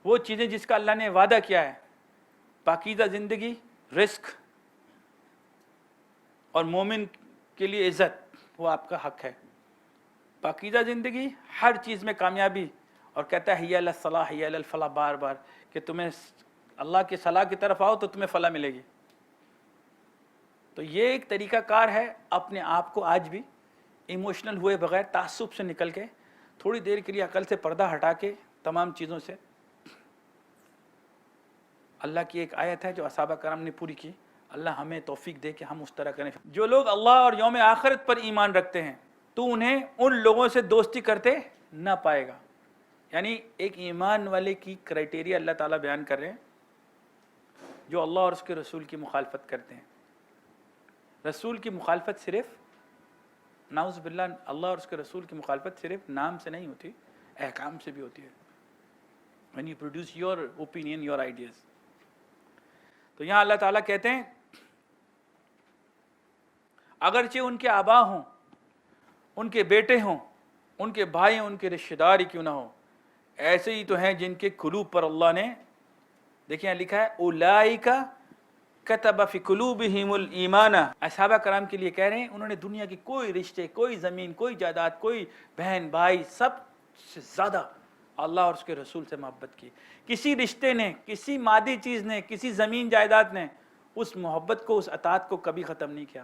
وہ چیزیں جس کا اللہ نے وعدہ کیا ہے, پاکیزہ زندگی, رزق اور مومن کے لیے عزت, وہ آپ کا حق ہے. پاکیزہ زندگی, ہر چیز میں کامیابی, اور کہتا ہے حی علی الصلاح حی علی الفلاح, بار بار کہ تمہیں اللہ کی صلاح کی طرف آؤ تو تمہیں فلاح ملے گی. تو یہ ایک طریقہ کار ہے اپنے آپ کو آج بھی ایموشنل ہوئے بغیر, تعصب سے نکل کے, تھوڑی دیر کے لیے عقل سے پردہ ہٹا کے, تمام چیزوں سے. اللہ کی ایک آیت ہے جو اصحابہ کرام نے پوری کی, اللہ ہمیں توفیق دے کہ ہم اس طرح کریں. جو لوگ اللہ اور یوم آخرت پر ایمان رکھتے ہیں تو انہیں ان لوگوں سے دوستی کرتے نہ پائے گا. یعنی ایک ایمان والے کی کرائٹیریا اللہ تعالیٰ بیان کر رہے ہیں, جو اللہ اور اس کے رسول کی مخالفت کرتے ہیں. رسول کی مخالفت صرف, نعوذ باللہ, اللہ اور اس کے رسول کی مخالفت صرف نام سے نہیں ہوتی, احکام سے بھی ہوتی ہے. when you produce your opinion, your ideas. تو یہاں اللہ تعالیٰ کہتے ہیں اگرچہ ان کے آبا ہوں, ان کے بیٹے ہوں, ان کے بھائی ہوں, ان کے رشتہ دار ہی کیوں نہ ہو, ایسے ہی تو ہیں جن کے قلوب پر اللہ نے, دیکھیں یہاں لکھا ہے اولئک کتب فی قلوبہم الایمان. اصحابہ کرام کے لیے کہہ رہے ہیں انہوں نے دنیا کی کوئی رشتے, کوئی زمین, کوئی جائیداد, کوئی بہن بھائی, سب سے زیادہ اللہ اور اس کے رسول سے محبت کی. کسی رشتے نے, کسی مادی چیز نے, کسی زمین جائیداد نے اس محبت کو, اس اطاعت کو کبھی ختم نہیں کیا.